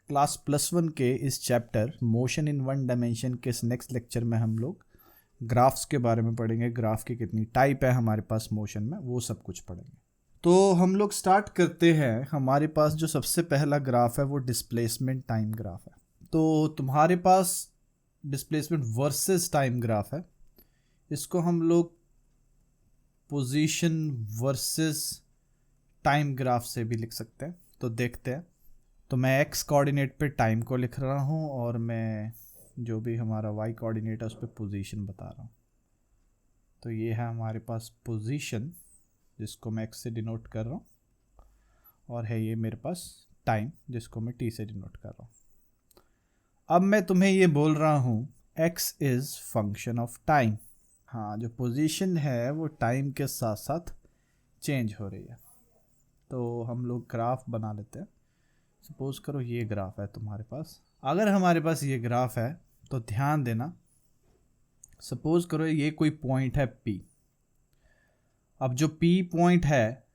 Class +1 के इस chapter motion in one dimension के इस नेक्स्ट लेक्चर में हम लोग ग्राफ्स के बारे में पढ़ेंगे। ग्राफ की कितनी टाइप है हमारे पास मोशन में, वो सब कुछ पढ़ेंगे। तो हम लोग स्टार्ट करते हैं। हमारे पास जो सबसे पहला ग्राफ है वो डिस्प्लेसमेंट टाइम ग्राफ है। तो तुम्हारे पास डिस्प्लेसमेंट वर्सेस टाइम ग्राफ है। इसको हम लोग पोजीशन वर्सेस टाइम ग्राफ से भी लिख सकते हैं। तो देखते हैं। तो मैं एक्स कोऑर्डिनेट पे टाइम को लिख रहा हूँ और मैं जो भी हमारा वाई कोऑर्डिनेट है उस पर पोजीशन बता रहा हूँ। तो ये है हमारे पास पोजीशन, जिसको मैं एक्स से डिनोट कर रहा हूँ, और है ये मेरे पास टाइम, जिसको मैं टी से डिनोट कर रहा हूँ। अब मैं तुम्हें ये बोल रहा हूँ x is function of time. हाँ, जो पोजीशन है वो टाइम के साथ साथ चेंज हो रही है। तो हम लोग ग्राफ बना लेते हैं। सपोज करो ये ग्राफ है तुम्हारे पास। अगर हमारे पास ये ग्राफ है तो ध्यान देना, सपोज करो ये कोई पॉइंट है P। अब जो P पॉइंट है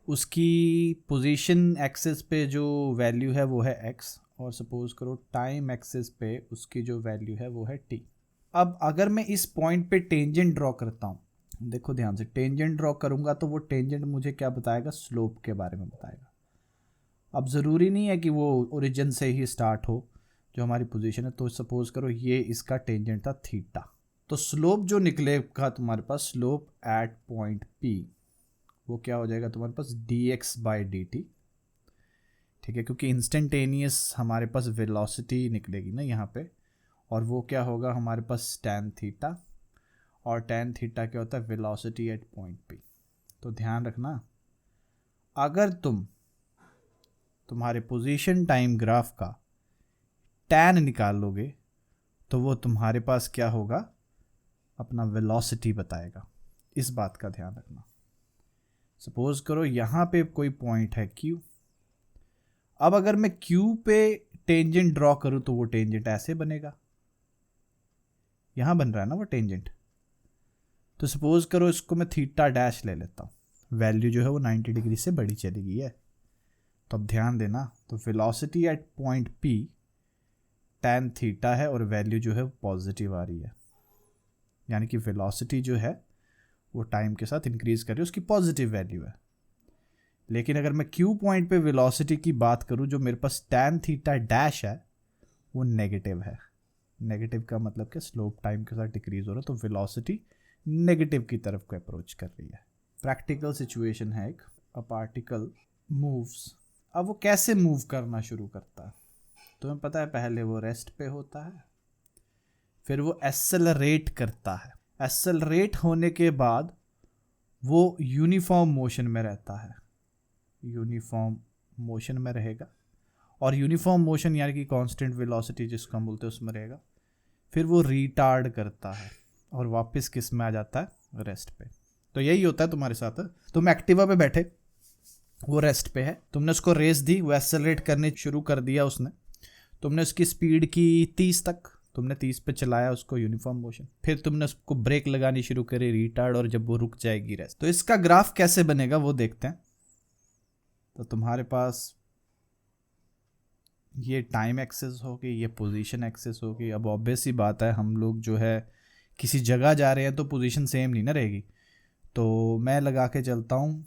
उसकी पोजीशन एक्सिस पे जो वैल्यू है वो है x, और सपोज करो टाइम एक्सिस पे उसकी जो वैल्यू है वो है t। अब अगर मैं इस पॉइंट पे टेंजेंट ड्रॉ करता हूँ, देखो ध्यान से, टेंजेंट ड्रॉ करूँगा तो वो टेंजेंट मुझे क्या बताएगा? स्लोप के बारे में बताएगा। अब ज़रूरी नहीं है कि वो ओरिजिन से ही स्टार्ट हो जो हमारी पोजीशन है। तो सपोज करो ये इसका टेंजेंट था थीटा, तो स्लोप जो निकलेगा तुम्हारे पास, स्लोप एट पॉइंट P, वो क्या हो जाएगा तुम्हारे पास? dx/dt। ठीक है, क्योंकि इंस्टेंटेनियस हमारे पास वेलोसिटी निकलेगी ना यहाँ पे, और वो क्या होगा हमारे पास? tan थीटा, और tan थीटा क्या होता है? Velocity at point P। तो ध्यान रखना, अगर तुम्हारे पोजीशन टाइम ग्राफ का tan निकाल लोगे तो वो तुम्हारे पास क्या होगा? अपना वेलोसिटी बताएगा। इस बात का ध्यान रखना। सपोज करो यहाँ पे कोई पॉइंट है Q। अब अगर मैं Q पे टेंजेंट ड्रॉ करूँ तो वो टेंजेंट ऐसे बनेगा, यहाँ बन रहा है ना वो टेंजेंट। तो सपोज करो इसको मैं थीटा डैश ले लेता हूँ, वैल्यू जो है वो 90 डिग्री से बड़ी चली गई है। तो अब ध्यान देना, तो velocity at point P tan theta है और वैल्यू जो है वो पॉजिटिव आ रही है, यानी कि वेलोसिटी जो है वो टाइम के साथ इंक्रीज कर रही है, उसकी पॉजिटिव वैल्यू है। लेकिन अगर मैं Q पॉइंट पे वेलोसिटी की बात करूं, जो मेरे पास tan थीटा डैश है वो नेगेटिव है। नेगेटिव का मतलब क्या? स्लोप टाइम के साथ डिक्रीज हो रहा है, तो वेलोसिटी नेगेटिव की तरफ को अप्रोच कर रही है। प्रैक्टिकल सिचुएशन है एक, अ पार्टिकल मूव्स। अब वो कैसे मूव करना शुरू करता है? तुम्हें पता है, पहले वो रेस्ट पे होता है, फिर वो एक्सेलरेट करता है। एक्सेलरेट होने के बाद वो यूनिफॉर्म मोशन में रहता है, यूनिफॉर्म मोशन में रहेगा, और यूनिफॉर्म मोशन यानी कि कांस्टेंट वेलोसिटी जिसको हम बोलते हैं उसमें रहेगा। फिर वो रिटार्ड करता है और वापस किस में आ जाता है? रेस्ट पे। तो यही होता है तुम्हारे साथ। तुम एक्टिवा पे बैठे, वो रेस्ट पे है, तुमने उसको रेस दी, वो एक्सेलरेट करने शुरू कर दिया उसने, तुमने उसकी स्पीड की 30 तक, तुमने 30 पे चलाया उसको, यूनिफॉर्म मोशन। फिर तुमने उसको ब्रेक लगानी शुरू करी, रिटार्ड, और जब वो रुक जाएगी रेस्ट। तो इसका ग्राफ कैसे बनेगा वो देखते हैं। तो तुम्हारे पास ये टाइम एक्सेस होगी, ये पोजीशन एक्सेस होगी। अब ऑब्वियस ही बात है, हम लोग जो है किसी जगह जा रहे हैं तो पोजीशन सेम नहीं ना रहेगी। तो मैं लगा के चलता हूँ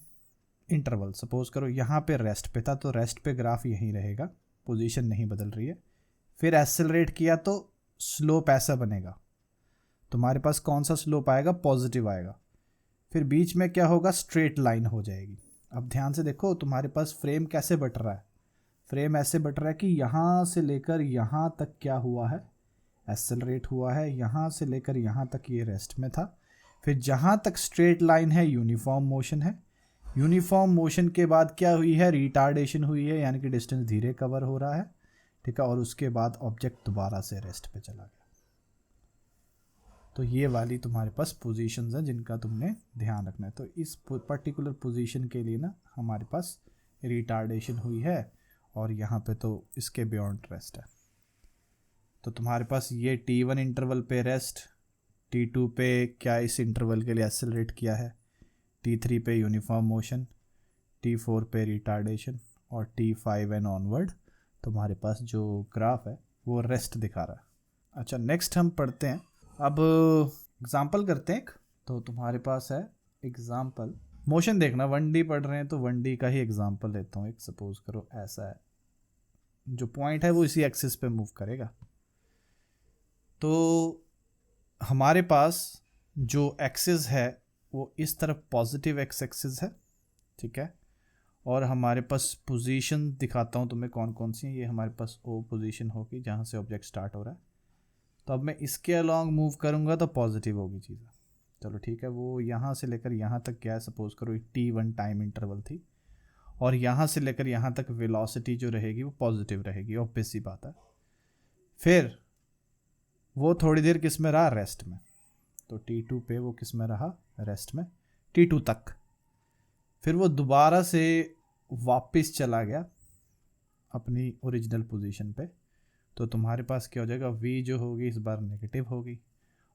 इंटरवल। सपोज करो यहाँ पे रेस्ट पे था, तो रेस्ट पे ग्राफ यहीं रहेगा, पोजीशन नहीं बदल रही है। फिर एक्सेलरेट किया तो स्लोप ऐसा बनेगा, तुम्हारे पास कौन सा स्लोप आएगा? पॉजिटिव आएगा। फिर बीच में क्या होगा? स्ट्रेट लाइन हो जाएगी। अब ध्यान से देखो तुम्हारे पास फ्रेम कैसे बट रहा है। फ्रेम ऐसे बट रहा है कि यहाँ से लेकर यहाँ तक क्या हुआ है? एक्सेलरेट हुआ है। यहाँ से लेकर यहाँ तक ये रेस्ट में था। फिर जहाँ तक स्ट्रेट लाइन है यूनिफॉर्म मोशन है। यूनिफॉर्म मोशन के बाद क्या हुई है? रिटार्डेशन हुई है, यानी कि डिस्टेंस धीरे कवर हो रहा है। ठीक है, और उसके बाद ऑब्जेक्ट दोबारा से रेस्ट पे चला गया। तो ये वाली तुम्हारे पास पोजीशंस हैं जिनका तुमने ध्यान रखना है। तो इस पर्टिकुलर पोजीशन के लिए ना हमारे पास रिटार्डेशन हुई है, और यहाँ पे तो इसके बियॉन्ड रेस्ट है। तो तुम्हारे पास ये T1 इंटरवल पे रेस्ट, T2 पे क्या इस इंटरवल के लिए एक्सेलरेट किया है, T3 पे यूनिफॉर्म मोशन, T4 पे रिटार्डेशन, और T5 एंड ऑनवर्ड तुम्हारे पास जो ग्राफ है वो रेस्ट दिखा रहा है। अच्छा, नेक्स्ट हम पढ़ते हैं, अब एग्जाम्पल करते हैं एक। तो तुम्हारे पास है एग्जाम्पल, मोशन देखना, 1D पढ़ रहे हैं तो 1D का ही एग्जाम्पल लेता हूँ। एक सपोज करो ऐसा है, जो पॉइंट है वो इसी एक्सिस पे मूव करेगा। तो हमारे पास जो एक्सिस है वो इस तरफ पॉजिटिव एक्स एक्सिस है, ठीक है। और हमारे पास पोजीशन दिखाता हूँ तुम्हें कौन कौन सी है। ये हमारे पास ओ पोजीशन होगी जहाँ से ऑब्जेक्ट स्टार्ट हो रहा है। तो अब मैं इसके अलॉन्ग मूव करूँगा तो पॉजिटिव होगी चीज़। चलो ठीक है, वो यहाँ से लेकर यहाँ तक क्या है, सपोज करो t1 टाइम इंटरवल थी, और यहाँ से लेकर यहाँ तक वेलोसिटी जो रहेगी वो पॉजिटिव रहेगी, ऑब्वियस सी बात है। फिर वो थोड़ी देर किस में रहा, रेस्ट में। तो t2 पे वो किस में रहा, रेस्ट में, t2 तक। फिर वो दोबारा से वापस चला गया अपनी ओरिजिनल पोजीशन पे। तो तुम्हारे पास क्या हो जाएगा, v जो होगी इस बार नेगेटिव होगी,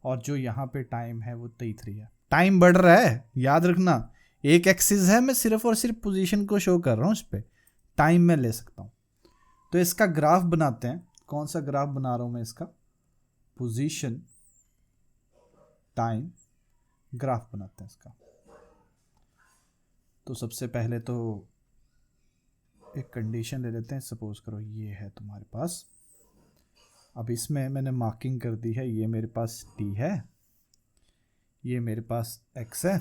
और जो यहाँ पे टाइम है वो t3 है। टाइम बढ़ रहा है, याद रखना, एक एक्सिस है, मैं सिर्फ और सिर्फ पोजीशन को शो कर रहा हूँ, इस पर टाइम मैं ले सकता हूँ। तो इसका ग्राफ बनाते हैं। कौन सा ग्राफ बना रहा हूँ मैं इसका, पोजीशन टाइम ग्राफ बनाते हैं इसका। तो सबसे पहले तो एक कंडीशन ले लेते हैं, सपोज करो ये है तुम्हारे पास। अब इसमें मैंने मार्किंग कर दी है, ये मेरे पास t है, ये मेरे पास x है,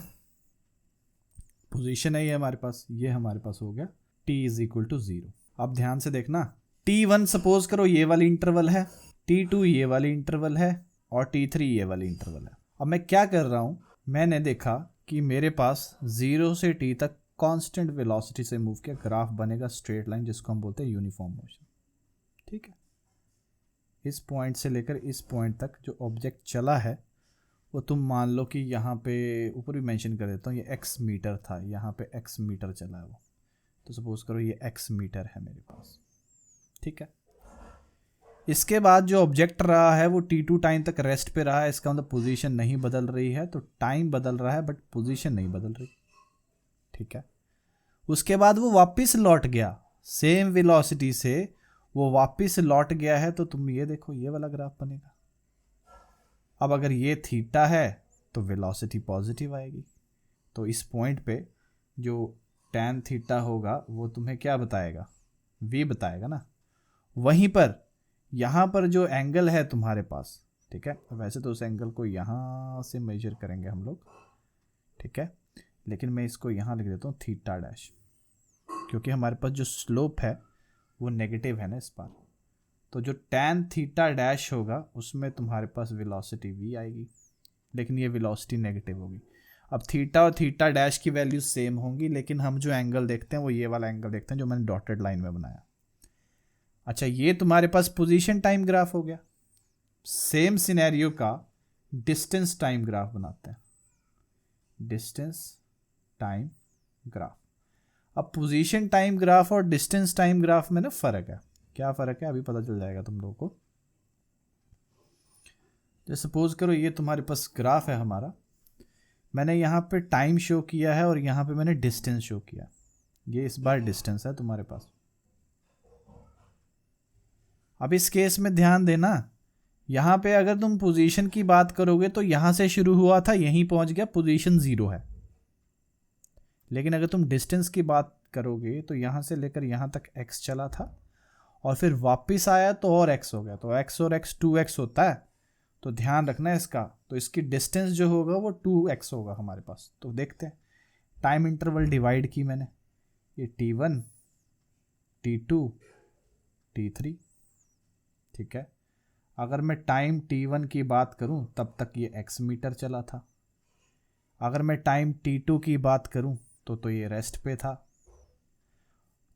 पोजीशन है ये हमारे पास, ये हमारे पास हो गया t इज इक्वल टू 0। अब ध्यान से देखना, t1 सपोज करो ये वाली इंटरवल है, t2 ये वाली इंटरवल है, और t3 ये वाली इंटरवल है। अब मैं क्या कर रहा हूँ, मैंने देखा कि मेरे पास 0 से t तक कांस्टेंट वेलोसिटी से मूव किया, ग्राफ बनेगा स्ट्रेट लाइन, जिसको हम बोलते हैं यूनिफॉर्म मोशन, ठीक है। इस पॉइंट से लेकर इस पॉइंट तक जो ऑब्जेक्ट चला है वो तुम मान लो कि यहाँ पे ऊपर भी मेंशन कर देता हूँ, ये x मीटर था, यहाँ पे x मीटर चला है वो। तो सपोज करो ये x मीटर है मेरे पास, ठीक है। इसके बाद जो ऑब्जेक्ट रहा है वो t2 टाइम तक रेस्ट पे रहा है, इसका मतलब पोजीशन नहीं बदल रही है। तो टाइम बदल रहा है बट पोजीशन नहीं बदल रही, ठीक है। उसके बाद वो वापस लौट गया, सेम वेलोसिटी से वो वापस लौट गया है। तो तुम ये देखो, ये वाला ग्राफ बनेगा। अब अगर ये थीटा है तो वेलोसिटी पॉजिटिव आएगी। तो इस पॉइंट पे जो tan थीटा होगा वो तुम्हें क्या बताएगा, v बताएगा ना। वहीं पर यहाँ पर जो एंगल है तुम्हारे पास, ठीक है, वैसे तो उस एंगल को यहाँ से मेजर करेंगे हम लोग, ठीक है, लेकिन मैं इसको यहाँ लिख देता हूँ थीटा डैश, क्योंकि हमारे पास जो स्लोप है वो नेगेटिव है ना इस बार। तो जो tan थीटा डैश होगा उसमें तुम्हारे पास वेलोसिटी v आएगी, लेकिन ये वेलोसिटी नेगेटिव होगी। अब थीटा और थीटा डैश की वैल्यू सेम होंगी, लेकिन हम जो एंगल देखते हैं वो ये वाला एंगल देखते हैं जो मैंने डॉटेड लाइन में बनाया। अच्छा, ये तुम्हारे पास पोजीशन टाइम ग्राफ हो गया। सेम सिनेरियो का डिस्टेंस टाइम ग्राफ बनाते हैं, डिस्टेंस टाइम ग्राफ। अब पोजीशन टाइम ग्राफ और डिस्टेंस टाइम ग्राफ में ना फ़र्क है। क्या फ़र्क है अभी पता चल जाएगा तुम लोगों को। जैसे सपोज करो ये तुम्हारे पास ग्राफ है हमारा, मैंने यहाँ पे टाइम शो किया है और यहाँ पे मैंने डिस्टेंस शो किया। ये इस बार डिस्टेंस है तुम्हारे पास। अब इस केस में ध्यान देना, यहाँ पे अगर तुम पोजीशन की बात करोगे तो यहाँ से शुरू हुआ था, यहीं पहुँच गया, पोजीशन 0 है। लेकिन अगर तुम डिस्टेंस की बात करोगे तो यहाँ से लेकर यहाँ तक x चला था और फिर वापस आया तो और x हो गया। तो x और x 2x होता है, तो ध्यान रखना है इसका। तो इसकी डिस्टेंस जो होगा वो 2x होगा हमारे पास। तो देखते हैं, टाइम इंटरवल डिवाइड की मैंने, ये t1 t2 t3, ठीक है। अगर मैं टाइम t1 की बात करूं तब तक ये x मीटर चला था। अगर मैं टाइम t2 की बात करूं तो ये रेस्ट पे था।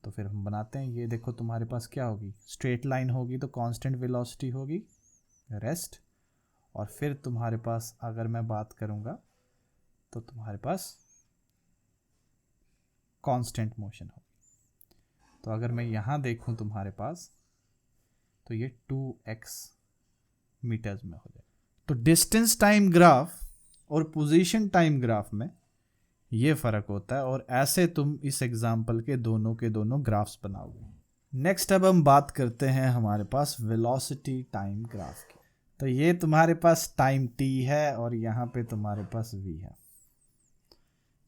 तो फिर हम बनाते हैं, ये देखो तुम्हारे पास क्या होगी, स्ट्रेट लाइन होगी तो कांस्टेंट वेलोसिटी होगी, रेस्ट। और फिर तुम्हारे पास अगर मैं बात करूंगा तो तुम्हारे पास कांस्टेंट मोशन होगी। तो अगर मैं यहाँ देखूं तुम्हारे पास तो ये 2x मीटर्स में हो जाए। तो डिस्टेंस टाइम ग्राफ और पोजीशन टाइम ग्राफ में ये फ़र्क होता है, और ऐसे तुम इस एग्जाम्पल के दोनों ग्राफ्स बनाओगे। नेक्स्ट अब हम बात करते हैं हमारे पास वेलोसिटी टाइम ग्राफ की। तो ये तुम्हारे पास टाइम t है और यहाँ पे तुम्हारे पास v है।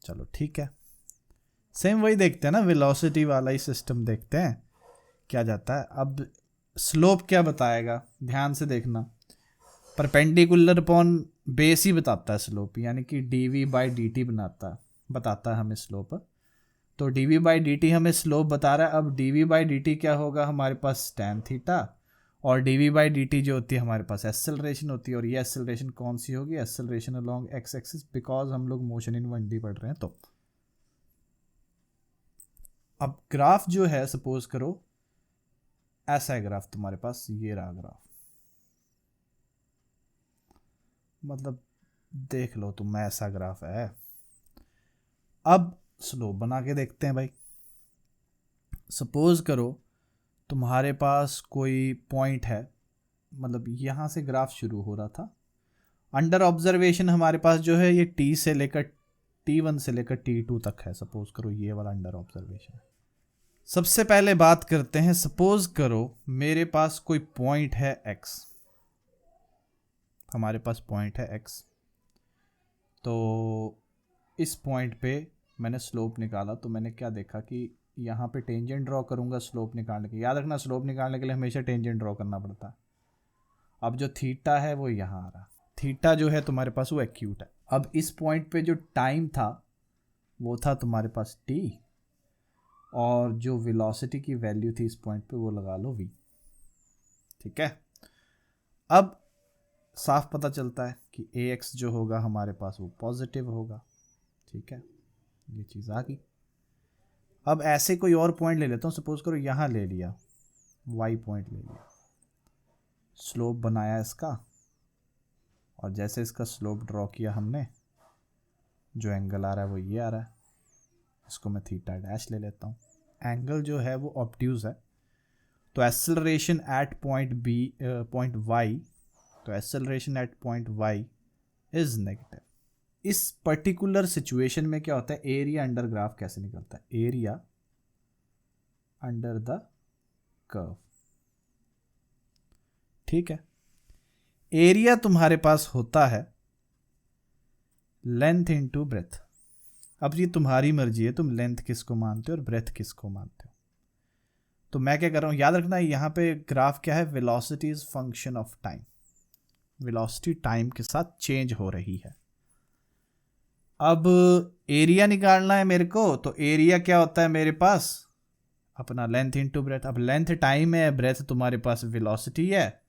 चलो ठीक है, सेम वही देखते हैं ना, वेलोसिटी वाला ही सिस्टम देखते हैं क्या जाता है। अब स्लोप क्या बताएगा, ध्यान से देखना, परपेंडिकुलर अपॉन बेस ही बताता है स्लोप, यानी कि dv/dt बताता है हमें स्लोप। तो dv/dt हमें स्लोप बता रहा है। अब dv/dt क्या होगा, हमारे पास tan थीटा, और dv/dt जो होती है हमारे पास एक्सेलरेशन होती है, और ये एक्सेलरेशन कौन सी होगी, acceleration along x axis, because हम लोग मोशन इन 1D पढ़ रहे हैं। तो अब ग्राफ जो है, सपोज करो ऐसा है ग्राफ तुम्हारे पास, ये रहा ग्राफ, मतलब देख लो तुम ऐसा ग्राफ है। अब स्लोप बना के देखते हैं भाई। सपोज करो तुम्हारे पास कोई पॉइंट है, मतलब यहाँ से ग्राफ शुरू हो रहा था, अंडर ऑब्जर्वेशन हमारे पास जो है ये टी से लेकर T1 से लेकर T2 तक है। सपोज करो ये वाला अंडर ऑब्जर्वेशन है। सबसे पहले बात करते हैं, सपोज करो मेरे पास कोई पॉइंट है x, हमारे पास पॉइंट है x, तो इस पॉइंट पे मैंने स्लोप निकाला। तो मैंने क्या देखा कि यहाँ पे टेंजेंट ड्रॉ करूँगा स्लोप निकालने के, याद रखना स्लोप निकालने के लिए हमेशा टेंजेंट ड्रॉ करना पड़ता है। अब जो थीटा है वो यहाँ आ रहा, थीटा जो है तुम्हारे पास वो एक्यूट है। अब इस पॉइंट पे जो टाइम था वो था तुम्हारे पास t, और जो वेलोसिटी की वैल्यू थी इस पॉइंट पे वो लगा लो v। ठीक है, अब साफ पता चलता है कि ax जो होगा हमारे पास वो पॉजिटिव होगा। ठीक है, ये चीज़ आ गई। अब ऐसे कोई और पॉइंट ले लेता हूँ, सपोज करो यहाँ ले लिया, y पॉइंट ले लिया, स्लोप बनाया इसका, और जैसे इसका स्लोप ड्रॉ किया हमने, जो एंगल आ रहा है वो ये आ रहा है, इसको मैं थीटा डैश ले लेता हूँ। एंगल जो है वो ऑब्ट्यूज है, तो एक्सेलरेशन एट पॉइंट y, तो acceleration at point y is negative. इस पर्टिकुलर सिचुएशन में क्या होता है, एरिया अंडर ग्राफ कैसे निकलता है, एरिया अंडर द कर्व। ठीक है, एरिया तुम्हारे पास होता है लेंथ इनटू ब्रेथ। अब ये तुम्हारी मर्जी है, तुम लेंथ किसको मानते हो और ब्रेथ किसको मानते हो। तो मैं क्या कर रहा हूँ, याद रखना यहाँ पे ग्राफ क्या है, velocity is function of time, velocity time के साथ चेंज हो रही है। अब एरिया निकालना है मेरे को, तो एरिया क्या होता है मेरे पास, अपना लेंथ इनटू ब्रेथ। अब लेंथ टाइम है, ब्रेथ तुम्हारे पास वेलोसिटी है।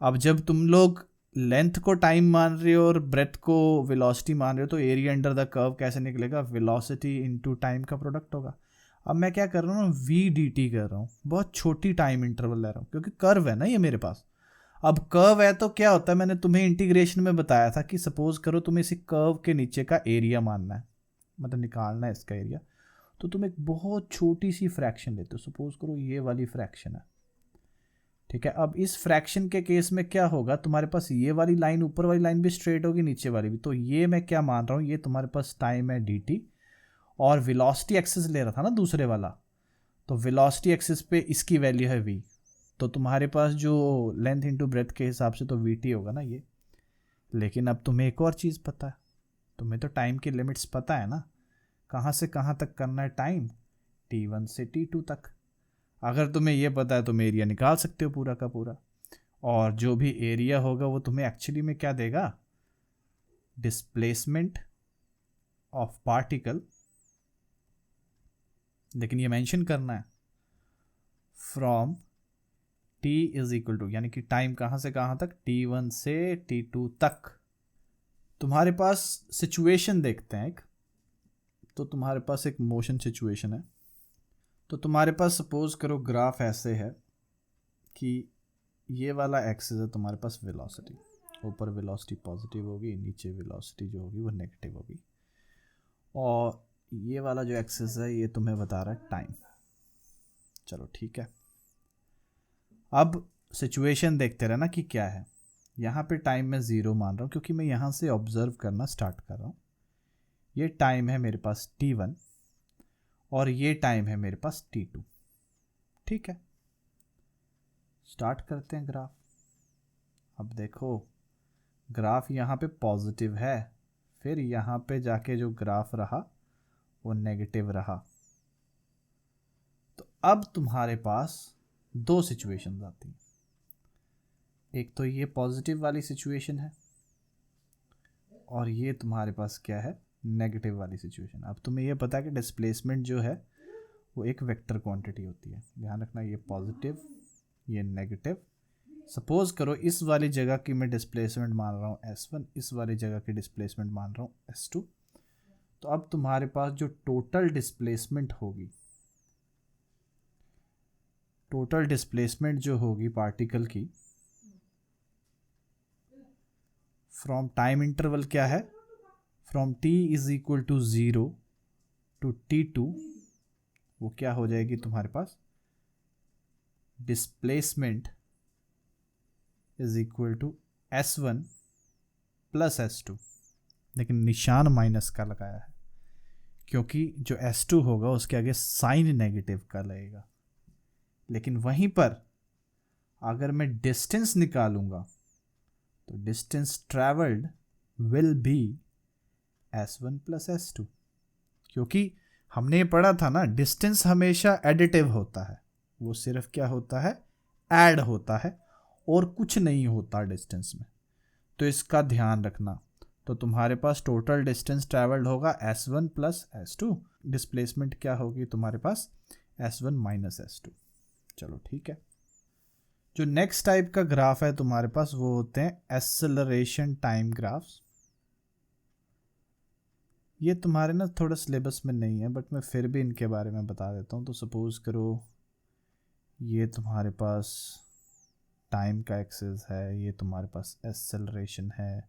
अब जब तुम लोग लेंथ को टाइम मान रहे हो और ब्रेथ को वेलोसिटी मान रहे हो, तो एरिया अंडर द कर्व कैसे निकलेगा, वेलोसिटी इनटू टाइम का प्रोडक्ट होगा। अब मैं क्या कर रहा हूँ, v/dt कर रहा हूँ, बहुत छोटी टाइम इंटरवल ले रहा हूँ क्योंकि कर्व है ना ये मेरे पास। अब कर्व है तो क्या होता है, मैंने तुम्हें इंटीग्रेशन में बताया था कि सपोज करो तुम्हें इसी कर्व के नीचे का एरिया मानना है, मतलब निकालना है इसका एरिया, तो तुम एक बहुत छोटी सी फ्रैक्शन लेते हो, सपोज करो ये वाली फ्रैक्शन है। ठीक है, अब इस फ्रैक्शन के केस में क्या होगा, तुम्हारे पास ये वाली लाइन, ऊपर वाली लाइन भी स्ट्रेट होगी, नीचे वाली भी। तो ये मैं क्या मान रहा हूँ, ये तुम्हारे पास टाइम है dt, और वेलोसिटी एक्सिस ले रहा था ना दूसरे वाला, तो वेलोसिटी एक्सिस पे इसकी वैल्यू है v। तो तुम्हारे पास जो लेंथ इनटू ब्रेथ के हिसाब से तो vt होगा ना ये। लेकिन अब तुम्हें एक और चीज़ पता है, तुम्हें तो टाइम की लिमिट्स पता है ना, कहाँ से कहाँ तक करना है टाइम, t1 से t2 तक। अगर तुम्हें ये पता है तुम एरिया निकाल सकते हो पूरा का पूरा, और जो भी एरिया होगा वो तुम्हें एक्चुअली में क्या देगा, डिस्प्लेसमेंट ऑफ पार्टिकल, लेकिन ये मेंशन करना है from t is equal to, यानी कि टाइम कहाँ से कहाँ तक, t1 से t2 तक। तुम्हारे पास सिचुएशन देखते हैं एक, तो तुम्हारे पास एक मोशन सिचुएशन है। तो तुम्हारे पास सपोज करो ग्राफ ऐसे है कि ये वाला एक्सिस है तुम्हारे पास वेलोसिटी, ऊपर वेलोसिटी पॉजिटिव होगी, नीचे वेलोसिटी जो होगी वो नेगेटिव होगी, और ये वाला जो एक्सिस है ये तुम्हें बता रहा है टाइम। चलो ठीक है, अब सिचुएशन देखते रहना कि क्या है। यहाँ पे टाइम मैं 0 मान रहा हूँ क्योंकि मैं यहाँ से ऑब्जर्व करना स्टार्ट कर रहा हूँ। ये टाइम है मेरे पास t1, और ये टाइम है मेरे पास t2। ठीक है, स्टार्ट करते हैं ग्राफ। अब देखो ग्राफ यहाँ पे पॉजिटिव है, फिर यहाँ पे जाके जो ग्राफ रहा वो नेगेटिव रहा। तो अब तुम्हारे पास दो सिचुएशंस आती हैं, एक तो ये पॉजिटिव वाली सिचुएशन है और ये तुम्हारे पास क्या है, नेगेटिव वाली सिचुएशन। अब तुम्हें ये पता है कि डिस्प्लेसमेंट जो है वो एक वेक्टर क्वांटिटी होती है, ध्यान रखना, ये पॉजिटिव ये नेगेटिव। सपोज करो इस वाली जगह की मैं डिस्प्लेसमेंट मान रहा हूँ S1, इस वाली जगह की डिस्प्लेसमेंट मान रहा हूँ S2। तो अब तुम्हारे पास जो टोटल डिस्प्लेसमेंट होगी, टोटल डिस्प्लेसमेंट जो होगी पार्टिकल की फ्रॉम टाइम इंटरवल क्या है, from t is equal to 0 to t2, वो क्या हो जाएगी तुम्हारे पास, displacement is equal to S1 plus S2। लेकिन निशान माइनस का लगाया है क्योंकि जो S2 होगा उसके आगे साइन नेगेटिव का लगेगा। लेकिन वहीं पर अगर मैं डिस्टेंस निकालूंगा तो distance travelled will be S1 plus S2, क्योंकि हमने ये पढ़ा था ना, डिस्टेंस हमेशा एडिटिव होता है, वो सिर्फ क्या होता है, ऐड होता है और कुछ नहीं होता डिस्टेंस में। तो इसका ध्यान रखना। तो तुम्हारे पास टोटल डिस्टेंस ट्रैवल्ड होगा S1 प्लस S2, डिस्प्लेसमेंट क्या होगी तुम्हारे पास, S1 माइनस S2। चलो ठीक है। जो नेक्स्ट टाइप का ग्राफ है तुम्हारे पास वो होते हैं एक्सेलरेशन टाइम ग्राफ्स। ये तुम्हारे ना थोड़ा सिलेबस में नहीं है बट मैं फिर भी इनके बारे में बता देता हूँ। तो सपोज करो ये तुम्हारे पास टाइम का एक्सिस है, ये तुम्हारे पास एक्सेलरेशन है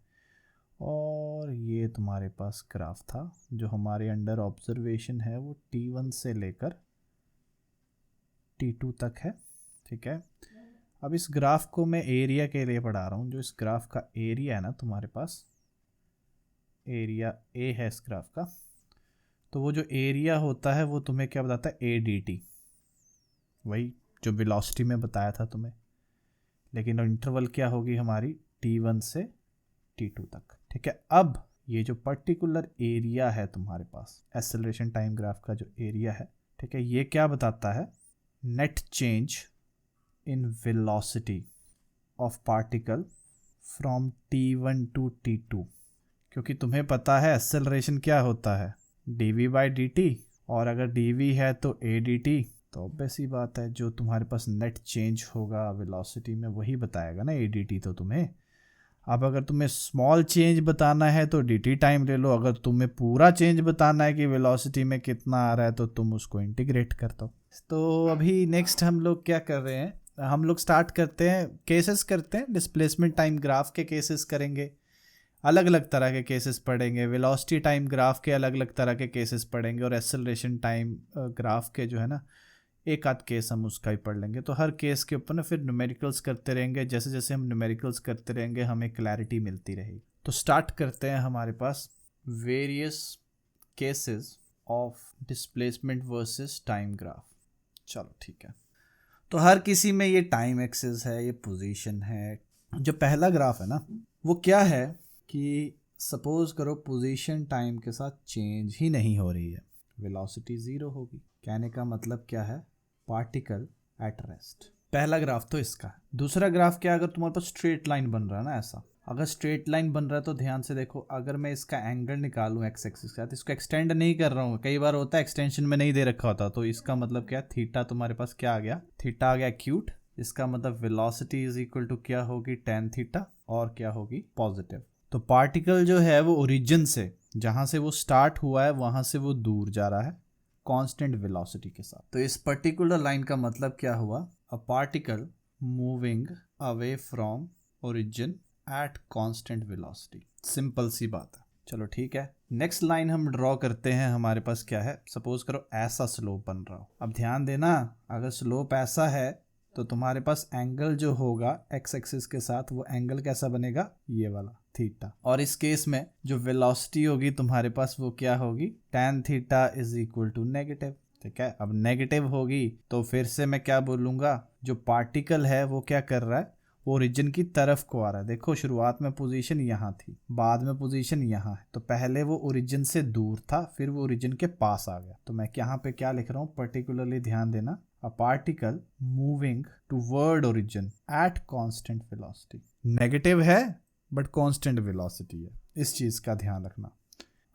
और ये तुम्हारे पास ग्राफ था जो हमारे अंडर ऑब्जर्वेशन है, वो T1 से लेकर T2 तक है। ठीक है, अब इस ग्राफ को मैं एरिया के लिए पढ़ा रहा हूँ। जो इस ग्राफ का एरिया है ना तुम्हारे पास, एरिया ए है इस ग्राफ का, तो वो जो एरिया होता है वो तुम्हें क्या बताता है, ADT, वही जो वेलोसिटी में बताया था तुम्हें। लेकिन इंटरवल क्या होगी हमारी, T1 से T2 तक। ठीक है, अब ये जो पर्टिकुलर एरिया है तुम्हारे पास, एक्सेलरेशन टाइम ग्राफ का जो एरिया है, ठीक है, ये क्या बताता है, net change in velocity of particle from T1 to T2। क्योंकि तुम्हें पता है एक्सेलरेशन क्या होता है, dv/dt, और अगर dv है तो ADT। तो ऑब्वियस ही बात है जो तुम्हारे पास नेट चेंज होगा वेलोसिटी में वही बताएगा ना ADT तो तुम्हें। अब अगर तुम्हें स्मॉल चेंज बताना है तो dt टाइम ले लो, अगर तुम्हें पूरा चेंज बताना है कि वेलोसिटी में कितना आ रहा है तो तुम उसको इंटीग्रेट कर दो। तो अभी नेक्स्ट हम लोग क्या कर रहे हैं, हम लोग स्टार्ट करते हैं, केसेस करते हैं, डिस्प्लेसमेंट टाइम ग्राफ के केसेस करेंगे, अलग अलग तरह के केसेस पढ़ेंगे, वेलोसिटी टाइम ग्राफ के अलग अलग तरह के केसेस पढ़ेंगे और एक्सेलरेशन टाइम ग्राफ के जो है ना एक आध केस हम उसका ही पढ़ लेंगे। तो हर केस के ऊपर ना फिर न्यूमेरिकल्स करते रहेंगे, जैसे जैसे हम न्यूमेरिकल्स करते रहेंगे हमें क्लैरिटी मिलती रहेगी। तो स्टार्ट करते हैं हमारे पास various cases of displacement versus time graph. चलो ठीक है, तो हर किसी में ये टाइम एक्सिस है, ये पोजीशन है। जो पहला ग्राफ है ना वो क्या है कि सपोज करो पोजीशन टाइम के साथ चेंज ही नहीं हो रही है, वेलोसिटी 0 होगी। कहने का मतलब क्या है, पार्टिकल एट रेस्ट। पहला ग्राफ तो इसका है। दूसरा ग्राफ क्या, अगर तुम्हारे पास स्ट्रेट लाइन बन रहा है ना ऐसा, अगर स्ट्रेट लाइन बन रहा है तो ध्यान से देखो, अगर मैं इसका एंगल निकालूं एक्स एक्सिस के साथ, इसको एक्सटेंड नहीं कर रहा हूँ, कई बार होता है एक्सटेंशन में नहीं दे रखा होता, तो इसका मतलब क्या, थीटा तुम्हारे पास क्या आ गया, थीटा आ गया एक्यूट। इसका मतलब वेलोसिटी इज इक्वल टू क्या होगी, tan थीटा, और क्या होगी, पॉजिटिव। तो पार्टिकल जो है वो ओरिजिन से, जहां से वो स्टार्ट हुआ है वहां से वो दूर जा रहा है कांस्टेंट वेलोसिटी के साथ। तो इस पर्टिकुलर लाइन का मतलब क्या हुआ, a particle moving away from origin at constant velocity. Simple सी बात है। चलो ठीक है, नेक्स्ट लाइन हम ड्रॉ करते हैं। हमारे पास क्या है, सपोज करो ऐसा स्लोप बन रहा हो। अब ध्यान देना, अगर स्लोप ऐसा है तो तुम्हारे पास एंगल जो होगा एक्स एक्सिस के साथ, वो एंगल कैसा बनेगा, ये वाला थीटा। और इस केस में जो वेलोसिटी होगी तुम्हारे पास वो क्या होगी, tan theta is equal to negative. ठीक है। अब नेगेटिव होगी तो फिर से मैं क्या बोलूँगा, जो पार्टिकल है वो क्या कर रहा है, वो ओरिजिन की तरफ को आ रहा है। देखो शुरुआत में पोजीशन यहाँ थी, बाद में पोजीशन यहाँ है, तो पहले वो ओरिजिन से दूर था, फिर वो ओरिजिन के पास आ गया। तो मैं यहाँ पे क्या लिख रहा हूँ, पर्टिकुलरली ध्यान देना, अ particle moving toward origin at constant velocity. Negative है बट कांस्टेंट वेलोसिटी है, इस चीज का ध्यान रखना।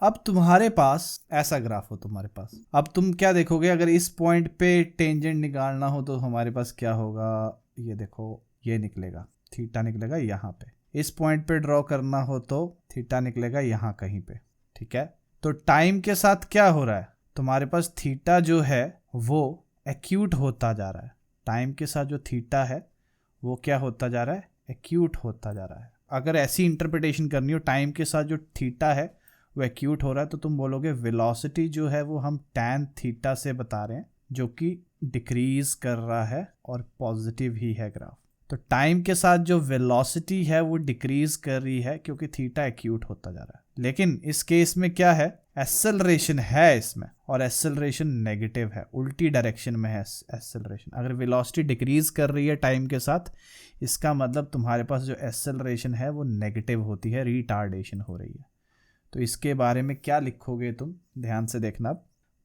अब तुम्हारे पास ऐसा ग्राफ हो तुम्हारे पास, अब तुम क्या देखोगे, अगर इस पॉइंट पे टेंजेंट निकालना हो तो हमारे पास क्या होगा, ये देखो ये निकलेगा, थीटा निकलेगा यहाँ पे। इस पॉइंट पे ड्रॉ करना हो तो थीटा निकलेगा यहाँ कहीं पे, ठीक है। तो टाइम के साथ क्या हो रहा है, तुम्हारे पास थीटा जो है वो एक्यूट होता जा रहा है। टाइम के साथ जो थीटा है वो क्या होता जा रहा है, एक्यूट होता जा रहा है। अगर ऐसी इंटरप्रिटेशन करनी हो, टाइम के साथ जो थीटा है वो एक्यूट हो रहा है, तो तुम बोलोगे वेलोसिटी जो है वो हम टैन थीटा से बता रहे हैं, जो कि डिक्रीज कर रहा है और पॉजिटिव ही है ग्राफ। तो टाइम के साथ जो वेलोसिटी है वो डिक्रीज कर रही है क्योंकि थीटा एक्यूट होता जा रहा है। लेकिन इस केस में क्या है, एक्सेलरेशन है इसमें, और एक्सेलरेशन नेगेटिव है, उल्टी डायरेक्शन में है एक्सेलरेशन। अगर वेलोसिटी डिक्रीज कर रही है टाइम के साथ, इसका मतलब तुम्हारे पास जो एक्सेलरेशन है वो नेगेटिव होती है, रिटार्डेशन हो रही है। तो इसके बारे में क्या लिखोगे तुम, ध्यान से देखना।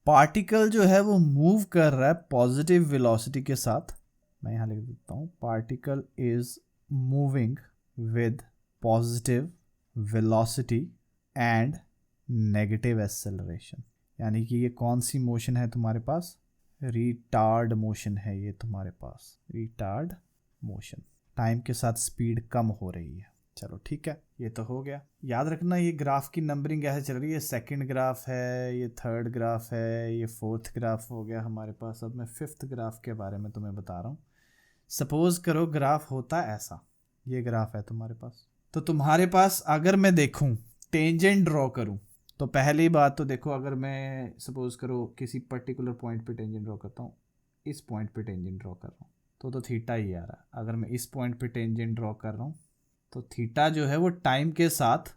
पार्टिकल जो है वो मूव कर रहा है पॉजिटिव वेलोसिटी के साथ, मैं यहाँ लिख देता हूँ, particle is moving with positive velocity and negative acceleration. यानी कि ये कौन सी मोशन है तुम्हारे पास, रिटार्ड मोशन है ये तुम्हारे पास, रिटार्ड मोशन। टाइम के साथ स्पीड कम हो रही है। चलो ठीक है, ये तो हो गया। याद रखना ये ग्राफ की नंबरिंग ऐसे चल रही है, सेकंड ग्राफ है, ये थर्ड ग्राफ है, ये फोर्थ ग्राफ हो गया हमारे पास। अब मैं फिफ्थ ग्राफ के बारे में तुम्हें बता रहा हूँ। सपोज करो ग्राफ होता ऐसा, ये ग्राफ है तुम्हारे पास, तो तुम्हारे पास अगर मैं देखूं टेंजेंट ड्रॉ करूं, तो पहली बात तो देखो, अगर मैं सपोज करो किसी पर्टिकुलर पॉइंट पे टेंजेंट ड्रॉ करता हूँ, इस पॉइंट पे टेंजेंट ड्रॉ कर रहा हूँ तो थीटा ही आ रहा है। अगर मैं इस पॉइंट पे टेंजेंट ड्रॉ कर रहा हूँ तो थीटा जो है वो टाइम के साथ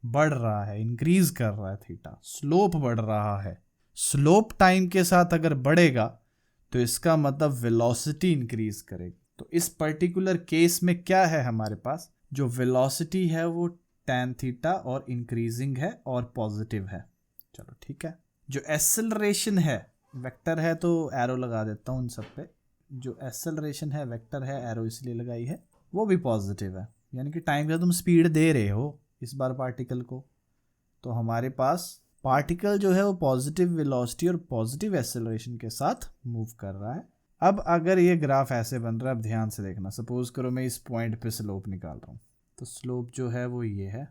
बढ़ रहा है, इंक्रीज कर रहा है, थीटा स्लोप बढ़ रहा है। स्लोप टाइम के साथ अगर बढ़ेगा तो इसका मतलब वेलोसिटी इंक्रीज करेगी। तो इस पर्टिकुलर केस में क्या है, हमारे पास जो वेलोसिटी है वो tan थीटा और इंक्रीजिंग है और पॉजिटिव है। चलो ठीक है। जो एक्सेलरेशन है, वेक्टर है तो एरो लगा देता हूँ उन सब पे, जो एक्सेलरेशन है वेक्टर है, एरो इसलिए लगाई है, वो भी पॉजिटिव है। यानी कि टाइम का तुम स्पीड दे रहे हो इस बार पार्टिकल को, तो हमारे पास पार्टिकल जो है वो पॉजिटिव वेलोसिटी और पॉजिटिव एक्सेलरेशन के साथ मूव कर रहा है। अब अगर ये ग्राफ ऐसे बन रहा है, अब ध्यान से देखना, सपोज करो मैं इस पॉइंट पे स्लोप निकाल रहा हूँ, तो स्लोप जो है वो ये है।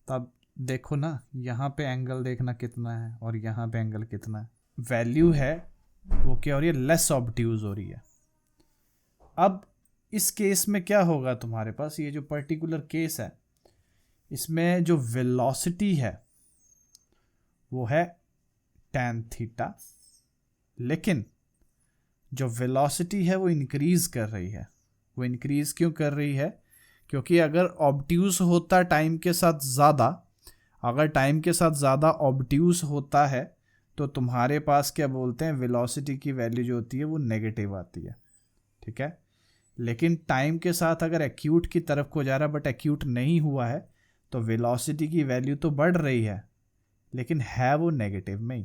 तब देखो ना, यहाँ पे एंगल देखना कितना है और यहाँ पे एंगल कितना है, वैल्यू है वो क्या हो रही है, लेस ऑब्ट्यूज हो रही है। अब इस केस में क्या होगा, तुम्हारे पास ये जो पर्टिकुलर केस है इसमें जो वेलोसिटी है वो है tan थीटा, लेकिन जो वेलोसिटी है वो इंक्रीज कर रही है। वो इंक्रीज क्यों कर रही है, क्योंकि अगर ऑब्ट्यूज होता टाइम के साथ ज़्यादा, अगर टाइम के साथ ज़्यादा ऑब्ट्यूज होता है तो तुम्हारे पास क्या बोलते हैं, वेलोसिटी की वैल्यू जो होती है वो नेगेटिव आती है, ठीक है। लेकिन टाइम के साथ अगर एक्यूट की तरफ को जा रहा है बट एक्यूट नहीं हुआ है, तो वेलोसिटी की वैल्यू तो बढ़ रही है लेकिन है वो नेगेटिव में ही,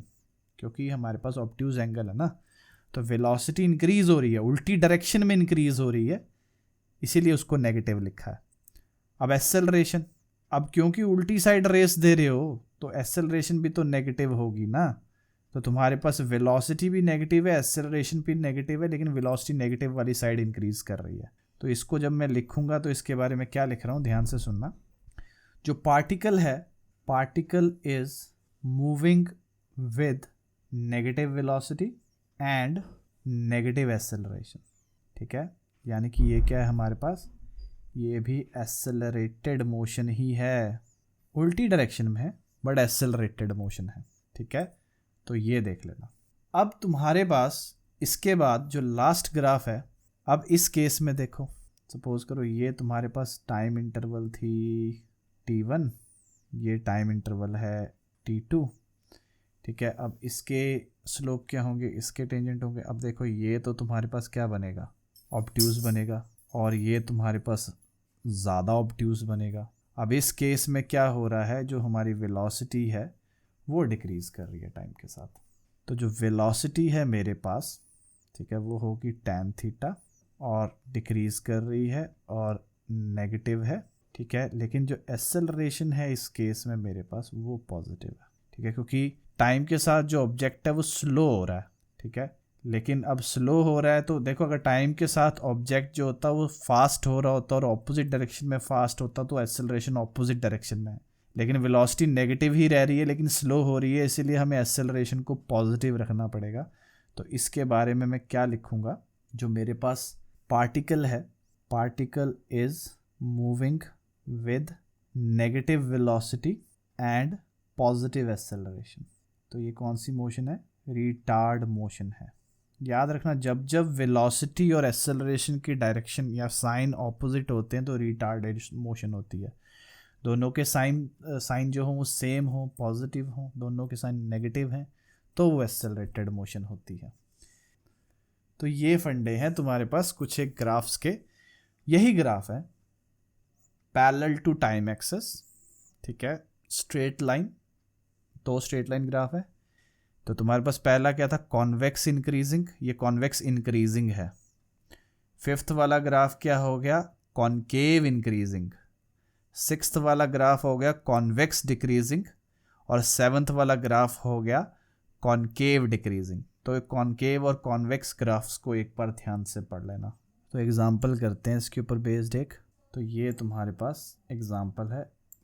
क्योंकि हमारे पास ऑब्ट्यूज एंगल है ना। तो वेलोसिटी इंक्रीज हो रही है, उल्टी डायरेक्शन में इंक्रीज हो रही है, इसीलिए उसको नेगेटिव लिखा है। अब एक्सेलरेशन, अब क्योंकि उल्टी साइड रेस दे रहे हो तो एक्सेलरेशन भी तो नेगेटिव होगी ना। तो तुम्हारे पास वेलोसिटी भी नेगेटिव है, एक्सेलरेशन भी नेगेटिव है, लेकिन वेलोसिटी नेगेटिव वाली साइड इंक्रीज कर रही है। तो इसको जब मैं लिखूंगा तो इसके बारे में क्या लिख रहा हूँ, ध्यान से सुनना। जो पार्टिकल है, particle is moving with negative velocity and negative acceleration, ठीक है। यानी कि ये क्या है हमारे पास, ये भी एक्सेलरेटेड मोशन ही है, उल्टी डायरेक्शन में है बट एक्सेलरेटेड मोशन है, ठीक है। तो ये देख लेना। अब तुम्हारे पास इसके बाद जो लास्ट ग्राफ है, अब इस केस में देखो, सपोज करो ये तुम्हारे पास टाइम इंटरवल थी t1, ये टाइम इंटरवल है t2, ठीक है। अब इसके स्लोप क्या होंगे, इसके टेंजेंट होंगे। अब देखो ये तो तुम्हारे पास क्या बनेगा, ऑब्ट्यूज बनेगा, और ये तुम्हारे पास ज़्यादा ऑब्ट्यूज बनेगा। अब इस केस में क्या हो रहा है, जो हमारी वेलोसिटी है वो डिक्रीज कर रही है टाइम के साथ। तो जो वेलोसिटी है मेरे पास, ठीक है, वो होगी tan थीटा और डिक्रीज कर रही है और नेगेटिव है, ठीक है। लेकिन जो एक्सेलरेशन है इस केस में मेरे पास वो पॉजिटिव है, ठीक है, क्योंकि टाइम के साथ जो ऑब्जेक्ट है वो स्लो हो रहा है, ठीक है। लेकिन अब स्लो हो रहा है तो देखो, अगर टाइम के साथ ऑब्जेक्ट जो होता है वो फास्ट हो रहा होता और ऑपोजिट डायरेक्शन में फास्ट होता तो एक्सेलरेशन ऑपोजिट डायरेक्शन में है। लेकिन वेलोसिटी नेगेटिव ही रह रही है लेकिन स्लो हो रही है, इसीलिए हमें एक्सेलरेशन को पॉजिटिव रखना पड़ेगा। तो इसके बारे में मैं क्या लिखूँगा, जो मेरे पास पार्टिकल है, particle is moving with negative velocity and positive acceleration. तो ये कौन सी मोशन है, रिटार्ड मोशन है। याद रखना, जब जब वेलोसिटी और एक्सेलरेशन की डायरेक्शन या साइन ऑपोजिट होते हैं तो रिटार्डेड मोशन होती है। दोनों के साइन जो हो वो सेम हो, पॉजिटिव हो, दोनों के साइन नेगेटिव हैं तो वो एक्सेलरेटेड मोशन होती है। तो ये फंडे हैं तुम्हारे पास कुछ एक ग्राफ्स के। यही ग्राफ है पैरेलल टू टाइम एक्सेस, ठीक है, स्ट्रेट लाइन, तो स्ट्रेट लाइन ग्राफ है। तो तुम्हारे पास पहला क्या था, कॉन्वेक्स इंक्रीजिंग, ये कॉन्वेक्स इंक्रीजिंग है। फिफ्थ वाला ग्राफ क्या हो गया, कॉनकेव इंक्रीजिंग। सिक्स्थ वाला ग्राफ हो गया कॉन्वेक्स डिक्रीजिंग, और सेवन्थ वाला ग्राफ हो गया कॉनकेव डिक्रीजिंग। तो कॉनकेव और कॉन्वेक्स ग्राफ्स को एक बार ध्यान से पढ़ लेना। तो एग्जाम्पल करते हैं इसके ऊपर बेस्ड एक। तो ये तुम्हारे पास एग्जाम्पल है,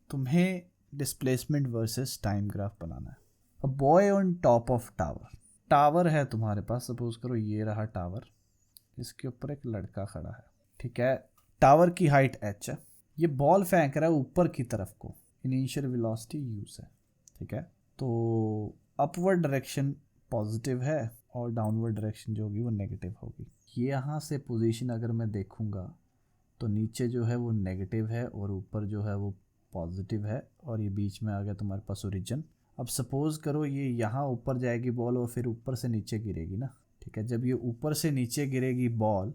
तुम्हें डिस्प्लेसमेंट वर्सेस टाइम ग्राफ बनाना है। A boy on top of tower, tower है तुम्हारे पास, सपोज करो ये रहा टावर, इसके ऊपर एक लड़का खड़ा है, ठीक है। टावर की हाइट h है, ये बॉल फेंक रहा है ऊपर की तरफ को, इनिशियल वेलोसिटी u है, ठीक है। तो अपवर्ड डायरेक्शन पॉजिटिव है और डाउनवर्ड डायरेक्शन जो होगी वो नेगेटिव होगी। ये यहाँ से पोजीशन अगर मैं देखूँगा तो नीचे जो है वो नेगेटिव है और ऊपर जो है वो पॉजिटिव है, और ये बीच में आ गया तुम्हारे पास ओरिजिन। अब सपोज़ करो ये यहाँ ऊपर जाएगी बॉल और फिर ऊपर से नीचे गिरेगी ना, ठीक है। जब ये ऊपर से नीचे गिरेगी बॉल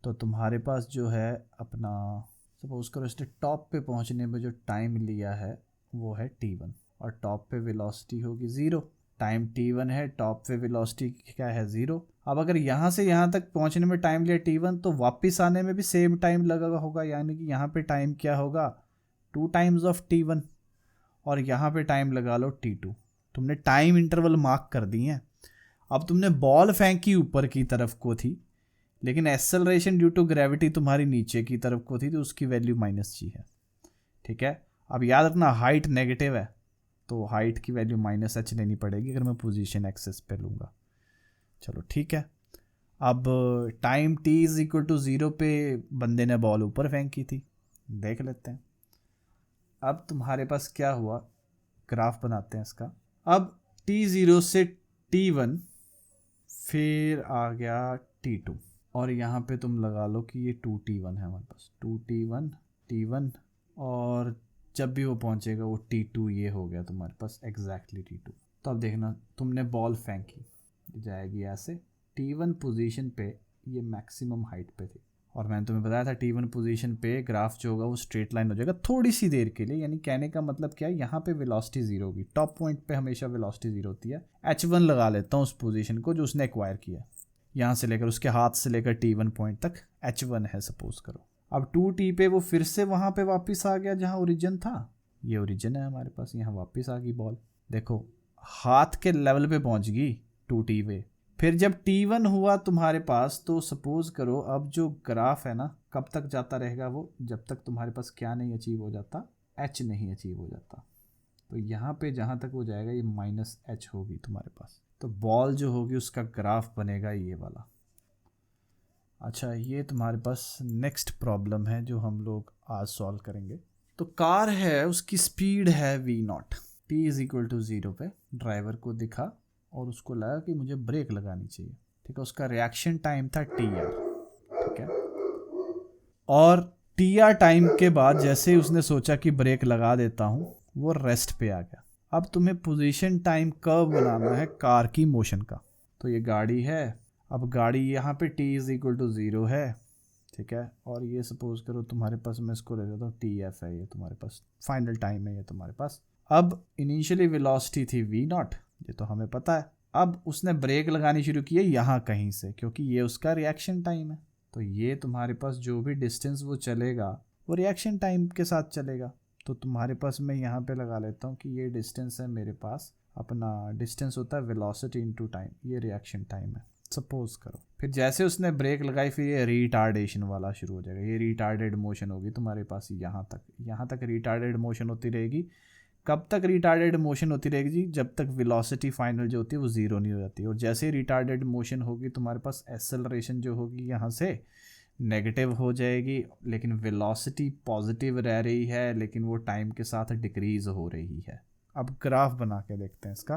तो तुम्हारे पास जो है अपना, सपोज़ करो इसने टॉप पे पहुँचने में जो टाइम लिया है वो है t1, और टॉप पे वेलोसिटी होगी 0। टाइम t1 है, टॉप पे वेलोसिटी क्या है 0। अब अगर यहाँ से यहाँ तक पहुँचने में टाइम लिया t1 तो वापस आने में भी सेम टाइम लगा होगा, यानी कि यहाँ पे टाइम क्या होगा 2 टाइम्स ऑफ t1, और यहाँ पे टाइम लगा लो t2। तुमने टाइम इंटरवल मार्क कर दी है। अब तुमने बॉल फेंकी ऊपर की तरफ को थी, लेकिन एक्सेलरेशन ड्यू टू ग्रेविटी तुम्हारी नीचे की तरफ को थी, तो उसकी वैल्यू -g है, ठीक है। अब याद रखना हाइट नेगेटिव है तो हाइट की वैल्यू -h लेनी पड़ेगी अगर मैं पोजीशन एक्सेस पे लूँगा। चलो ठीक है। अब टाइम t = 0 पे बंदे ने बॉल ऊपर फेंकी थी, देख लेते हैं। अब तुम्हारे पास क्या हुआ, ग्राफ बनाते हैं इसका। अब t0 से t1, फिर आ गया t2, और यहाँ पे तुम लगा लो कि ये 2t1 है हमारे पास, 2t1 t1, और जब भी वो पहुँचेगा वो t2 ये हो गया तुम्हारे पास एग्जैक्टली t2। तो अब देखना, तुमने बॉल फेंकी, जाएगी ऐसे, t1 पोजीशन पे ये मैक्सिमम हाइट पे थी, और मैंने तुम्हें बताया था t1 पोजीशन पे ग्राफ जो होगा वो स्ट्रेट लाइन हो जाएगा थोड़ी सी देर के लिए। यानी कहने का मतलब क्या है, यहाँ पे वेलोसिटी 0 होगी, टॉप पॉइंट पे हमेशा वेलोसिटी 0 होती है। h1 लगा लेता हूँ उस पोजीशन को जो उसने एक्वायर किया, यहाँ से लेकर उसके हाथ से लेकर t1 पॉइंट तक h1 है सपोज करो। अब 2t पे वो फिर से वहाँ पे वापस आ गया जहाँ ओरिजिन था, ये ओरिजिन है हमारे पास, यहाँ वापस आ गई बॉल, देखो हाथ के लेवल पे पहुँच गई 2t पे। फिर जब t1 हुआ तुम्हारे पास तो सपोज करो अब जो ग्राफ है ना कब तक जाता रहेगा वो, जब तक तुम्हारे पास क्या नहीं अचीव हो जाता, h नहीं अचीव हो जाता। तो यहाँ पे जहाँ तक वो जाएगा ये -h होगी तुम्हारे पास, तो बॉल जो होगी उसका ग्राफ बनेगा ये वाला। अच्छा, ये तुम्हारे पास नेक्स्ट प्रॉब्लम है जो हम लोग आज सॉल्व करेंगे। तो कार है, उसकी स्पीड है v0, t = 0 पे ड्राइवर को दिखा और उसको लगा कि मुझे ब्रेक लगानी चाहिए, ठीक है। उसका रिएक्शन टाइम था tr, ठीक है। और tr टाइम के बाद जैसे ही उसने सोचा कि ब्रेक लगा देता हूँ, वो रेस्ट पे आ गया। अब तुम्हें पोजीशन टाइम कर्व बनाना है कार की मोशन का। तो ये गाड़ी है, अब गाड़ी यहाँ पे t इज इक्वल टू 0 है, ठीक है, और ये सपोज करो तुम्हारे पास, मैं इसको ले लेता हूँ TF है, ये तुम्हारे पास फाइनल टाइम है ये तुम्हारे पास। अब इनिशियली वेलोसिटी थी v0, ये तो हमें पता है। अब उसने ब्रेक लगानी शुरू की है यहाँ कहीं से, क्योंकि ये उसका रिएक्शन टाइम है। तो ये तुम्हारे पास जो भी डिस्टेंस वो चलेगा वो रिएक्शन टाइम के साथ चलेगा। तो तुम्हारे पास मैं यहाँ पे लगा लेता हूँ कि ये डिस्टेंस है मेरे पास, अपना डिस्टेंस होता है वेलोसिटी इनटू टाइम, ये रिएक्शन टाइम है सपोज करो। फिर जैसे उसने ब्रेक लगाई फिर ये रिटार्डेशन वाला शुरू हो जाएगा, ये रिटार्डेड मोशन होगी तुम्हारे पास यहाँ तक रिटार्डेड मोशन होती रहेगी। कब तक रिटार्डेड मोशन होती रहेगी जी? जब तक वेलोसिटी फाइनल जो होती है वो ज़ीरो नहीं हो जाती। और जैसे रिटार्डेड मोशन होगी तुम्हारे पास एक्सेलरेशन जो होगी यहाँ से नेगेटिव हो जाएगी, लेकिन वेलोसिटी पॉजिटिव रह रही है, लेकिन वो टाइम के साथ डिक्रीज हो रही है। अब ग्राफ बना के देखते हैं इसका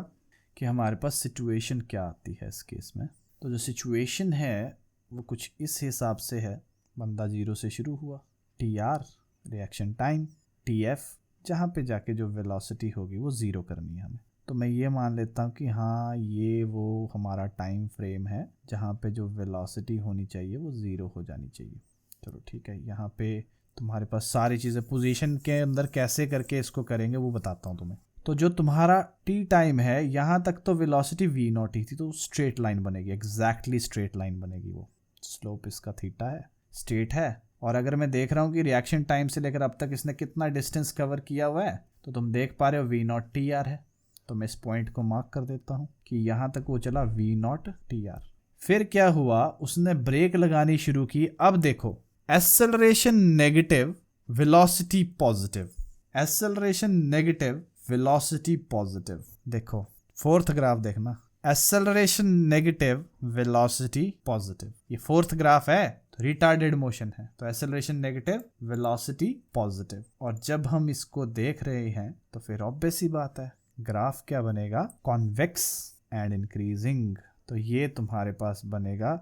कि हमारे पास सिचुएशन क्या आती है इस केस में। तो जो सिचुएशन है वो कुछ इस हिसाब से है, बंदा 0 से शुरू हुआ, TR रिएक्शन टाइम, TF जहाँ पे जाके जो वेलोसिटी होगी वो 0 करनी है हमें। तो मैं ये मान लेता हूँ कि हाँ ये वो हमारा टाइम फ्रेम है जहाँ पे जो वेलोसिटी होनी चाहिए वो 0 हो जानी चाहिए। चलो ठीक है, यहाँ पे तुम्हारे पास सारी चीज़ें पोजीशन के अंदर कैसे करके इसको करेंगे वो बताता हूँ तुम्हें। तो जो तुम्हारा टी टाइम है यहाँ तक तो वेलोसिटी v0 ही थी, तो स्ट्रेट लाइन बनेगी, एग्जैक्टली स्ट्रेट लाइन बनेगी। वो स्लोप इसका थीटा है, स्ट्रेट है। और अगर मैं देख रहा हूँ कि रिएक्शन टाइम से लेकर अब तक इसने कितना डिस्टेंस कवर किया हुआ है, तो तुम देख पा रहे हो v0 TR है। तो मैं इस पॉइंट को मार्क कर देता हूँ कि यहाँ तक वो चला v0 TR। फिर क्या हुआ, उसने ब्रेक लगानी शुरू की। अब देखो acceleration negative, velocity positive, acceleration negative, velocity positive. देखो फोर्थ ग्राफ देखना, एक्सेलरेशन नेगेटिव, वेलोसिटी पॉजिटिव, ये फोर्थ ग्राफ है। तो रिटार्डेड मोशन है, तो एक्सेलरेशन नेगेटिव, वेलोसिटी पॉजिटिव। और जब हम इसको देख रहे हैं तो फिर ऑब्वियस सी बात है ग्राफ क्या बनेगा, कॉन्वेक्स एंड इंक्रीजिंग। तो ये तुम्हारे पास बनेगा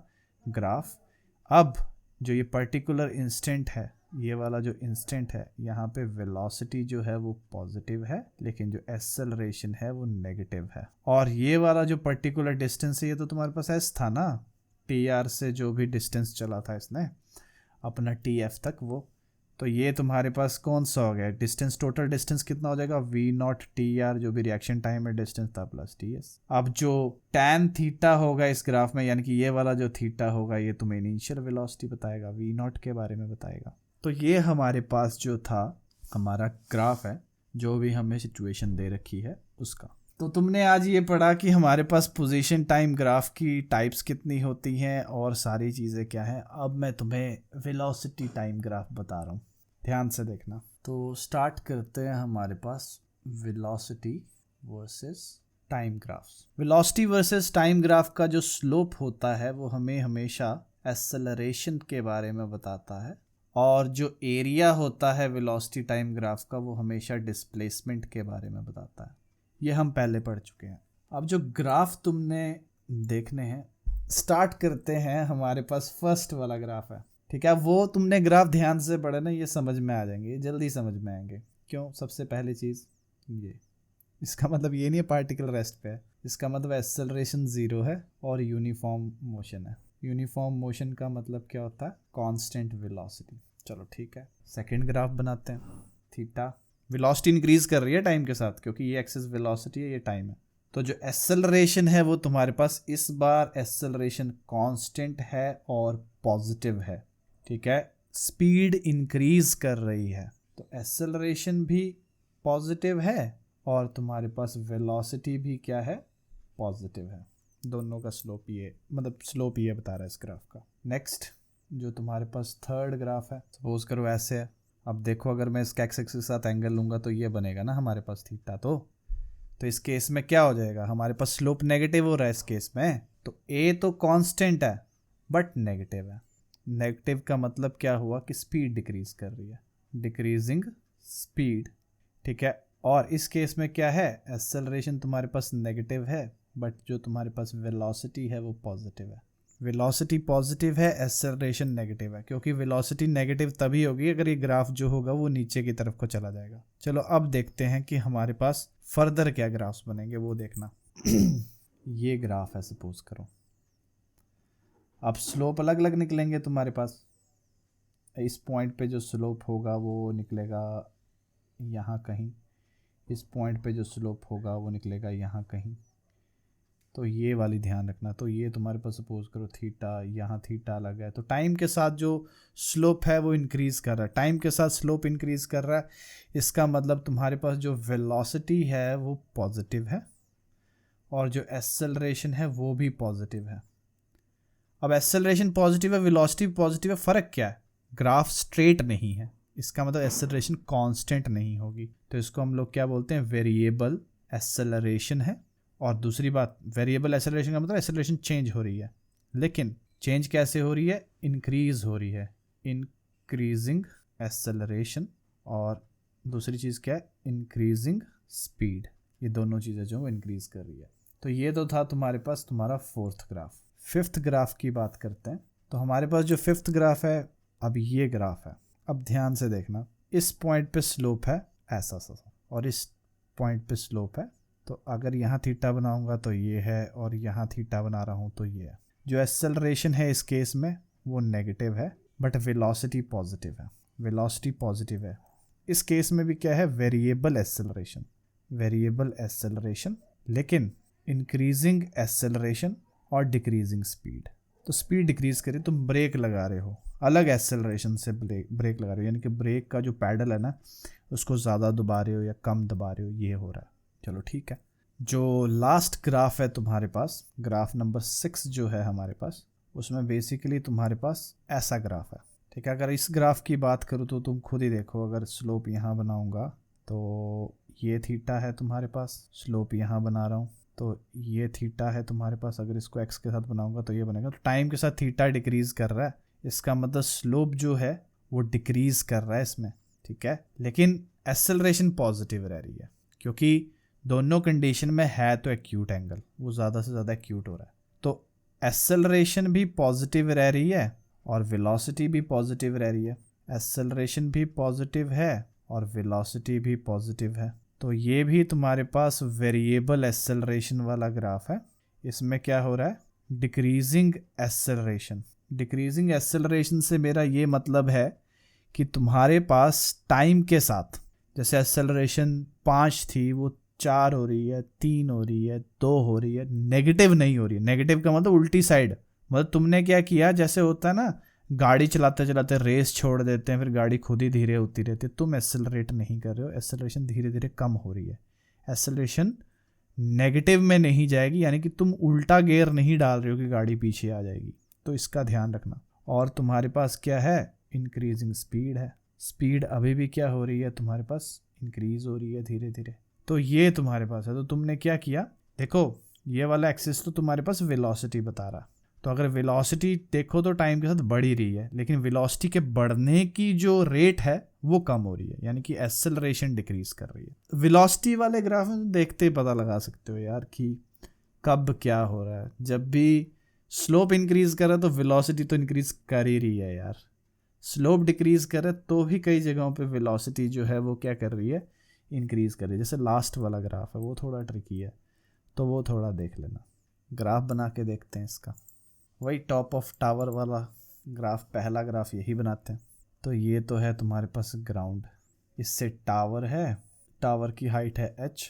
ग्राफ। अब जो ये पर्टिकुलर इंस्टेंट है, ये वाला जो इंस्टेंट है, यहाँ पे वेलोसिटी जो है वो पॉजिटिव है, लेकिन जो एक्सेलरेशन है वो नेगेटिव है। और ये वाला जो पर्टिकुलर डिस्टेंस है ये तो तुम्हारे पास एस था ना, TR से जो भी डिस्टेंस चला था इसने अपना TF तक, वो तो ये तुम्हारे पास कौन सा हो गया डिस्टेंस, टोटल डिस्टेंस कितना हो जाएगा v0 TR जो भी रिएक्शन टाइम है डिस्टेंस था प्लस TS। अब जो tan थीटा होगा इस ग्राफ में, यानी कि ये वाला जो थीटा होगा ये तुम्हें इनिशियल वेलोसिटी बताएगा, v0 के बारे में बताएगा। तो ये हमारे पास जो था हमारा ग्राफ है, जो भी हमें सिचुएशन दे रखी है उसका। तो तुमने आज ये पढ़ा कि हमारे पास पोजीशन टाइम ग्राफ की टाइप्स कितनी होती हैं और सारी चीज़ें क्या हैं। अब मैं तुम्हें वेलोसिटी टाइम ग्राफ बता रहा हूँ, ध्यान से देखना। तो स्टार्ट करते हैं हमारे पास velocity versus time graphs. Velocity versus time graph का जो स्लोप होता है वो हमें हमेशा एक्सेलरेशन के बारे में बताता है, और जो एरिया होता है वेलोसिटी टाइम ग्राफ का वो हमेशा डिस्प्लेसमेंट के बारे में बताता है। ये हम पहले पढ़ चुके हैं। अब जो ग्राफ तुमने देखने हैं, स्टार्ट करते हैं, हमारे पास फर्स्ट वाला ग्राफ है, ठीक है। वो तुमने ग्राफ ध्यान से पढ़े ना, ये समझ में आ जाएंगे, जल्दी समझ में आएंगे। क्यों? सबसे पहली चीज़ ये, इसका मतलब ये नहीं है पार्टिकल रेस्ट पे है, इसका मतलब एक्सेलरेशन 0 है और यूनिफॉर्म मोशन है। यूनिफॉर्म मोशन का मतलब क्या होता है, कांस्टेंट वेलोसिटी। चलो ठीक है, सेकंड ग्राफ बनाते हैं। थीटा, वेलोसिटी इंक्रीज कर रही है टाइम के साथ, क्योंकि ये एक्सेस वेलोसिटी है, ये टाइम है। तो जो एक्सेलरेशन है वो तुम्हारे पास इस बार एक्सेलरेशन कांस्टेंट है और पॉजिटिव है, ठीक है। स्पीड इंक्रीज कर रही है, तो एक्सेलरेशन भी पॉजिटिव है और तुम्हारे पास वेलोसिटी भी क्या है, पॉजिटिव है। दोनों का स्लोप ये, मतलब स्लोप ये बता रहा है इस ग्राफ का। नेक्स्ट जो तुम्हारे पास थर्ड ग्राफ है, सपोज करो ऐसे है। अब देखो अगर मैं इसका एक्स एक्सिस के साथ एंगल लूँगा तो ये बनेगा ना हमारे पास थीटा। तो इस केस में क्या हो जाएगा, हमारे पास स्लोप नेगेटिव हो रहा है इस केस में। तो ए तो कांस्टेंट है बट नेगेटिव है। नेगेटिव का मतलब क्या हुआ कि स्पीड डिक्रीज कर रही है, डिक्रीजिंग स्पीड, ठीक है। और इस केस में क्या है, एक्सेलरेशन तुम्हारे पास नेगेटिव है बट जो तुम्हारे पास वेलोसिटी है वो पॉजिटिव है। वेलोसिटी पॉजिटिव है, एक्सेलरेशन नेगेटिव है, क्योंकि वेलोसिटी नेगेटिव तभी होगी अगर ये ग्राफ जो होगा वो नीचे की तरफ को चला जाएगा। चलो अब देखते हैं कि हमारे पास फर्दर क्या ग्राफ्स बनेंगे, वो देखना। ये ग्राफ है सपोज करो, अब स्लोप अलग अलग निकलेंगे तुम्हारे पास। इस पॉइंट पे जो स्लोप होगा वो निकलेगा यहाँ कहीं, इस पॉइंट पे जो स्लोप होगा वो निकलेगा यहाँ कहीं। तो ये वाली ध्यान रखना। तो ये तुम्हारे पास सपोज करो थीटा, यहाँ थीटा अलग है। तो टाइम के साथ जो स्लोप है वो इंक्रीज़ कर रहा है, टाइम के साथ स्लोप इंक्रीज़ कर रहा है। इसका मतलब तुम्हारे पास जो वेलोसिटी है वो पॉजिटिव है और जो एक्सेलरेशन है वो भी पॉजिटिव है। अब एक्सेलरेशन पॉजिटिव है, वेलोसिटी पॉजिटिव है, फ़र्क क्या है? ग्राफ स्ट्रेट नहीं है, इसका मतलब एक्सेलरेशन कांस्टेंट नहीं होगी। तो इसको हम लोग क्या बोलते हैं? वेरिएबल एक्सेलरेशन है। और दूसरी बात, वेरिएबल एक्सेलरेशन का मतलब एक्सेलरेशन चेंज हो रही है, लेकिन चेंज कैसे हो रही है? इंक्रीज हो रही है, इंक्रीजिंग एक्सेलरेशन। और दूसरी चीज़ क्या है? Increasing speed. ये दोनों चीज़ें जो वो इंक्रीज कर रही है। तो ये तो था तुम्हारे पास तुम्हारा फोर्थ ग्राफ। फिफ्थ ग्राफ की बात करते हैं। तो हमारे पास जो फिफ्थ ग्राफ है, अब ये ग्राफ है। अब ध्यान से देखना, इस पॉइंट पे स्लोप है ऐसा सा, और इस पॉइंट पे स्लोप है। तो अगर यहाँ थीटा बनाऊंगा तो ये है, और यहाँ थीटा बना रहा हूँ तो ये है। जो एक्सेलरेशन है इस केस में वो नेगेटिव है, बट वेलोसिटी पॉजिटिव है। वेलोसिटी पॉजिटिव है। इस केस में भी क्या है? वेरिएबल एक्सेलरेशन, वेरिएबल एक्सेलरेशन, लेकिन इंक्रीजिंग एक्सेलरेशन और डिक्रीजिंग स्पीड। तो स्पीड डिक्रीज करें, तुम ब्रेक लगा रहे हो, अलग एक्सेलरेशन से ब्रेक लगा रहे हो, यानी कि ब्रेक का जो पैडल है ना उसको ज़्यादा दबा रहे हो या कम दबा रहे हो, ये हो रहा है। चलो ठीक है। जो लास्ट ग्राफ है तुम्हारे पास, ग्राफ नंबर 6 जो है हमारे पास, उसमें बेसिकली तुम्हारे पास ऐसा ग्राफ है। ठीक है, अगर इस ग्राफ की बात करूँ तो तुम खुद ही देखो, अगर स्लोप यहाँ बनाऊँगा तो ये थीटा है तुम्हारे पास, स्लोप यहाँ बना रहा हूँ तो ये थीटा है तुम्हारे पास। अगर इसको एक्स के साथ बनाऊंगा तो ये बनेगा। तो टाइम के साथ थीटा डिक्रीज कर रहा है, इसका मतलब स्लोप जो है वो डिक्रीज कर रहा है इसमें। ठीक है, लेकिन एक्सेलरेशन पॉजिटिव रह रही है, क्योंकि दोनों कंडीशन में है तो एक्यूट एंगल, वो ज़्यादा से ज़्यादा एक्यूट हो रहा है। तो एक्सेलरेशन भी पॉजिटिव रह रही है और वेलोसिटी भी पॉजिटिव रह रही है। एक्सेलरेशन भी पॉजिटिव है और वेलोसिटी भी पॉजिटिव है। तो ये भी तुम्हारे पास वेरिएबल एक्सेलरेशन वाला ग्राफ है। इसमें क्या हो रहा है? Decreasing acceleration. डिक्रीजिंग एक्सेलरेशन से मेरा ये मतलब है कि तुम्हारे पास टाइम के साथ, जैसे एक्सेलरेशन 5 थी वो 4 हो रही है, 3 हो रही है, 2 हो रही है, नेगेटिव नहीं हो रही है। नेगेटिव का मतलब उल्टी साइड। मतलब तुमने क्या किया, जैसे होता है ना गाड़ी चलाते चलाते रेस छोड़ देते हैं, फिर गाड़ी खुद ही धीरे होती रहती है। तुम एक्सेलरेट नहीं कर रहे हो, एक्सेलरेशन धीरे धीरे कम हो रही है। एक्सेलरेशन नेगेटिव में नहीं जाएगी, यानी कि तुम उल्टा गियर नहीं डाल रहे हो कि गाड़ी पीछे आ जाएगी। तो इसका ध्यान रखना। और तुम्हारे पास क्या है? इंक्रीजिंग स्पीड है। स्पीड अभी भी क्या हो रही है तुम्हारे पास? इंक्रीज हो रही है धीरे धीरे। तो ये तुम्हारे पास है। तो तुमने क्या किया, देखो ये वाला एक्सिस तो तुम्हारे पास वेलोसिटी बता रहा। तो अगर वेलोसिटी देखो तो टाइम के साथ बढ़ ही रही है, लेकिन वेलोसिटी के बढ़ने की जो रेट है वो कम हो रही है, यानी कि एक्सेलरेशन डिक्रीज कर रही है। वेलोसिटी वाले ग्राफ में देखते ही पता लगा सकते हो यार कि कब क्या हो रहा है। जब भी स्लोप इंक्रीज कर रहा है तो वेलोसिटी तो इंक्रीज कर ही रही है यार। स्लोप डिक्रीज कर रहा है तो भी कई जगहों पे वेलोसिटी जो है वो क्या कर रही है? इंक्रीज कर रही है। जैसे लास्ट वाला ग्राफ है वो थोड़ा ट्रिकी है, तो वो थोड़ा देख लेना। ग्राफ बना के देखते हैं इसका। वही टॉप ऑफ टावर वाला ग्राफ, पहला ग्राफ यही बनाते हैं। तो ये तो है तुम्हारे पास ग्राउंड, इससे टावर है, टावर की हाइट है h।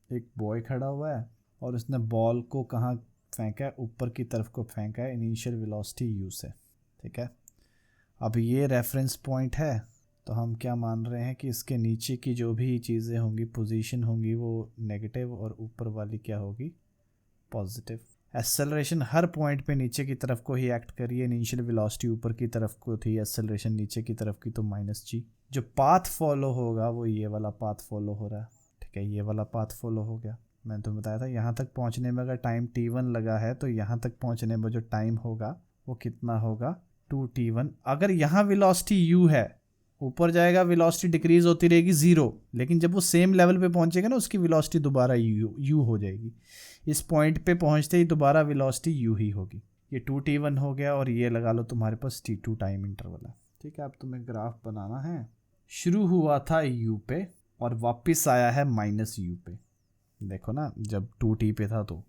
एक बॉय खड़ा हुआ है और उसने बॉल को कहाँ फेंका है? ऊपर की तरफ को फेंका है, इनिशियल वेलोसिटी u से। ठीक है, अब ये रेफरेंस पॉइंट है, तो हम क्या मान रहे हैं कि इसके नीचे की जो भी चीज़ें होंगी, पोजीशन होंगी, वो नेगेटिव और ऊपर वाली क्या होगी? पॉजिटिव। एक्सेलरेशन हर पॉइंट पे नीचे की तरफ को ही एक्ट करिए। इनिशियल वेलोसिटी ऊपर की तरफ को थी, एक्सेलरेशन नीचे की तरफ की, तो -g। जो पाथ फॉलो होगा वो ये वाला पाथ फॉलो हो रहा है। ठीक है, ये वाला पाथ फॉलो हो गया। मैंने तुम्हें बताया था यहाँ तक पहुँचने में अगर टाइम t1 लगा है तो यहाँ तक पहुँचने में जो टाइम होगा वो कितना होगा? 2t1। अगर यहाँ वेलोसिटी u है, ऊपर जाएगा वेलोसिटी डिक्रीज होती रहेगी 0, लेकिन जब वो सेम लेवल पे पहुंचेगा ना उसकी वेलोसिटी दोबारा u हो जाएगी। इस पॉइंट पे पहुंचते ही दोबारा वेलोसिटी u ही होगी। ये 2t1 हो गया और ये लगा लो तुम्हारे पास t2 टाइम इंटरवल है। ठीक है, अब तुम्हें ग्राफ बनाना है। शुरू हुआ था u पे और वापस आया है -u पे। देखो ना, जब 2t पे था तो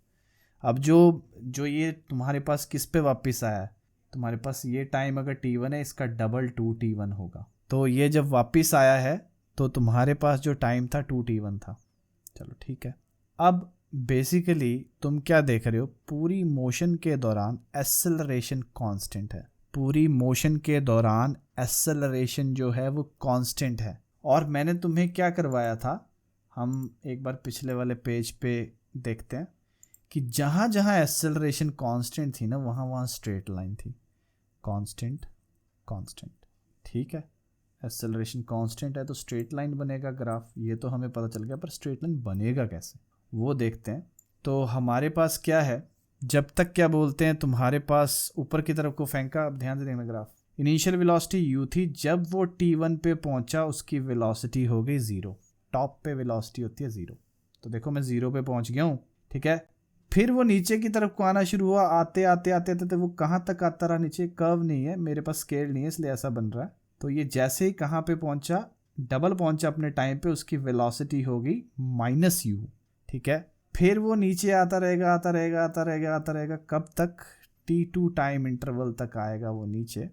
अब जो जो ये तुम्हारे पास किस पे वापस आया है, तुम्हारे पास ये टाइम अगर t1 है, इसका डबल 2t1 होगा। तो ये जब वापस आया है तो तुम्हारे पास जो टाइम था 2t1 था। चलो ठीक है, अब बेसिकली तुम क्या देख रहे हो, पूरी मोशन के दौरान एक्सेलरेशन कांस्टेंट है। पूरी मोशन के दौरान एक्सेलरेशन जो है वो कांस्टेंट है। और मैंने तुम्हें क्या करवाया था, हम एक बार पिछले वाले पेज पे देखते हैं कि जहाँ जहाँ एक्सेलरेशन कांस्टेंट थी ना, वहाँ वहाँ स्ट्रेट लाइन थी। कांस्टेंट कांस्टेंट, ठीक है, एक्सेलरेशन कांस्टेंट है तो स्ट्रेट लाइन बनेगा ग्राफ, ये तो हमें पता चल गया। पर स्ट्रेट लाइन बनेगा कैसे वो देखते हैं। तो हमारे पास क्या है, जब तक क्या बोलते हैं, तुम्हारे पास ऊपर की तरफ को फेंका। अब ध्यान से देखना ग्राफ, इनिशियल वेलोसिटी u थी, जब वो t1 पे पहुंचा उसकी वेलोसिटी हो गई 0। टॉप पे वेलोसिटी होती है 0, तो देखो मैं 0 पे पहुंच गया हूँ। ठीक है, फिर वो नीचे की तरफ को आना शुरू हुआ, आते आते आते आते तो वो कहाँ तक आता रहा नीचे। कर्व नहीं है मेरे पास, स्केल नहीं है, इसलिए ऐसा बन रहा है। तो ये जैसे ही कहाँ पे पहुंचा, डबल पहुंचा अपने टाइम पे, उसकी वेलोसिटी होगी -u। ठीक है, फिर वो नीचे आता रहेगा आता रहेगा आता रहेगा आता रहेगा, कब तक, t2 टाइम इंटरवल तक आएगा वो नीचे।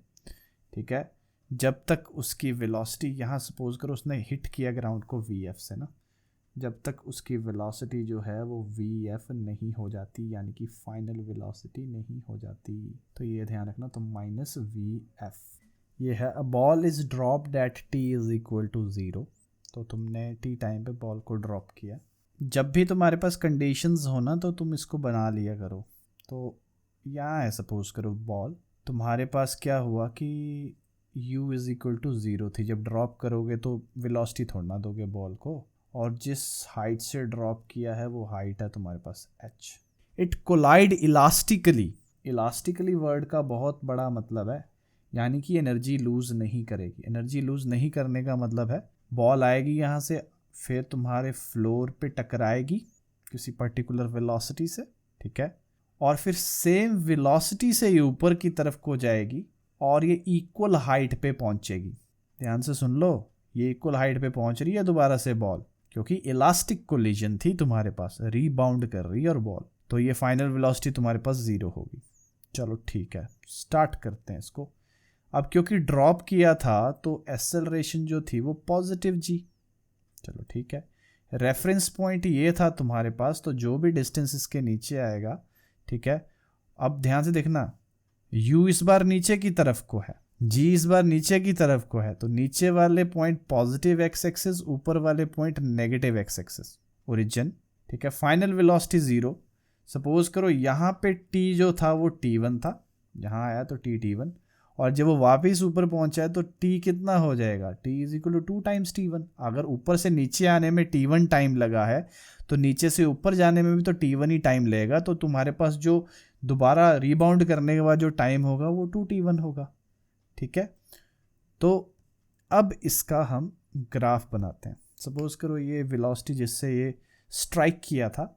ठीक है, जब तक उसकी वेलोसिटी, यहाँ सपोज करो उसने हिट किया ग्राउंड को vf से ना, जब तक उसकी वेलोसिटी जो है वो vf नहीं हो जाती, यानी कि फाइनल वेलोसिटी नहीं हो जाती। तो ये ध्यान रखना, तो -vf ये है। A ball is dropped at t is equal to 0। तो तुमने t टाइम पे बॉल को ड्रॉप किया। जब भी तुम्हारे पास कंडीशंस हो ना, तो तुम इसको बना लिया करो। तो यहाँ है, सपोज करो बॉल, तुम्हारे पास क्या हुआ कि u इज इक्वल टू 0 थी। जब ड्रॉप करोगे तो वेलोसिटी थोड़ा ना दोगे बॉल को, और जिस हाइट से ड्रॉप किया है वो हाइट है तुम्हारे पास h। It collide elastically. Elastically word का बहुत बड़ा मतलब है, यानी कि एनर्जी लूज नहीं करेगी। एनर्जी लूज नहीं करने का मतलब है बॉल आएगी यहाँ से, फिर तुम्हारे फ्लोर पे टकराएगी किसी पर्टिकुलर वेलोसिटी से। ठीक है, और फिर सेम वेलोसिटी से ये ऊपर की तरफ को जाएगी और ये इक्वल हाइट पे पहुंचेगी। ध्यान से सुन लो, ये इक्वल हाइट पे पहुंच रही है दोबारा से बॉल, क्योंकि इलास्टिक कोलिजन थी तुम्हारे पास, रीबाउंड कर रही है और बॉल, तो ये फाइनल वेलोसिटी तुम्हारे पास 0 होगी। चलो ठीक है, स्टार्ट करते हैं इसको। अब क्योंकि ड्रॉप किया था तो एक्सेलरेशन जो थी वो पॉजिटिव g। चलो ठीक है, रेफरेंस पॉइंट ये था तुम्हारे पास, तो जो भी डिस्टेंस इसके नीचे आएगा। ठीक है, अब ध्यान से देखना, u इस बार नीचे की तरफ को है, g इस बार नीचे की तरफ को है, तो नीचे वाले पॉइंट पॉजिटिव एक्स एक्सिस, ऊपर वाले point negative x axis, origin. ठीक है, फाइनल वेलोसिटी 0। सपोज करो यहाँ पे t जो था वो t1 था, यहाँ आया तो t1, और जब वो वापस ऊपर पहुंचा है तो t कितना हो जाएगा, t is equal to 2 times t1। अगर ऊपर से नीचे आने में t1 टाइम लगा है तो नीचे से ऊपर जाने में भी तो t1 ही टाइम लगेगा, तो तुम्हारे पास जो दोबारा रिबाउंड करने के बाद जो टाइम होगा वो 2t1 होगा। ठीक है, तो अब इसका हम ग्राफ बनाते हैं। सपोज करो ये वेलोसिटी जिससे ये स्ट्राइक किया था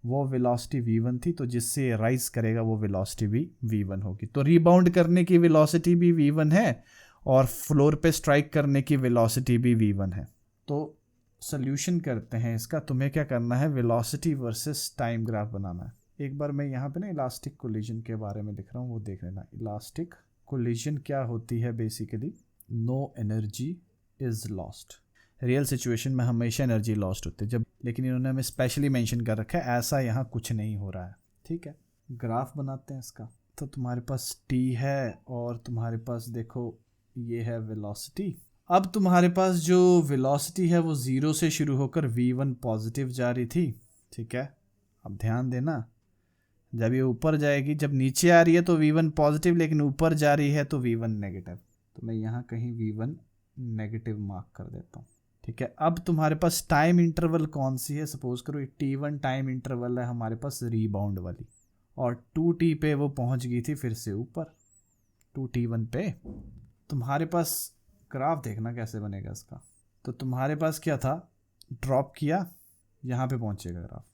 वो वेलोसिटी v1 थी, तो जिससे ये राइज करेगा वो वेलोसिटी भी v1 होगी। तो रिबाउंड करने की वेलोसिटी भी v1 है और फ्लोर पे स्ट्राइक करने की वेलोसिटी भी v1 है। तो सोल्यूशन करते हैं इसका। तुम्हें क्या करना है, वेलोसिटी वर्सेस टाइम ग्राफ बनाना है। एक बार मैं यहाँ पे ना इलास्टिक कोलिजन के बारे में लिख रहा हूँ, वो देख लेना। इलास्टिक कोलिजन क्या होती है, basically no energy is lost. Real situation में हमेशा एनर्जी लॉस्ट होती है, जब, लेकिन इन्होंने हमें स्पेशली मेंशन कर रखा है ऐसा यहाँ कुछ नहीं हो रहा है। ठीक है, ग्राफ बनाते हैं इसका। तो तुम्हारे पास t है और तुम्हारे पास देखो ये है वेलोसिटी। अब तुम्हारे पास जो वेलोसिटी है वो 0 से शुरू होकर v1 पॉजिटिव जा रही थी। ठीक है, अब ध्यान देना, जब ये ऊपर जाएगी, जब नीचे आ रही है तो v1 पॉजिटिव, लेकिन ऊपर जा रही है तो v1 नेगेटिव। तो मैं यहाँ कहीं v1 नेगेटिव मार्क कर देता हूँ। ठीक है, अब तुम्हारे पास टाइम इंटरवल कौन सी है, सपोज करो t1 टाइम इंटरवल है हमारे पास रीबाउंड वाली, और 2t पे वो पहुंच गई थी फिर से ऊपर 2t1 पे। तुम्हारे पास ग्राफ देखना कैसे बनेगा इसका। तो तुम्हारे पास क्या था, ड्रॉप किया, यहाँ पे पहुंचेगा ग्राफ।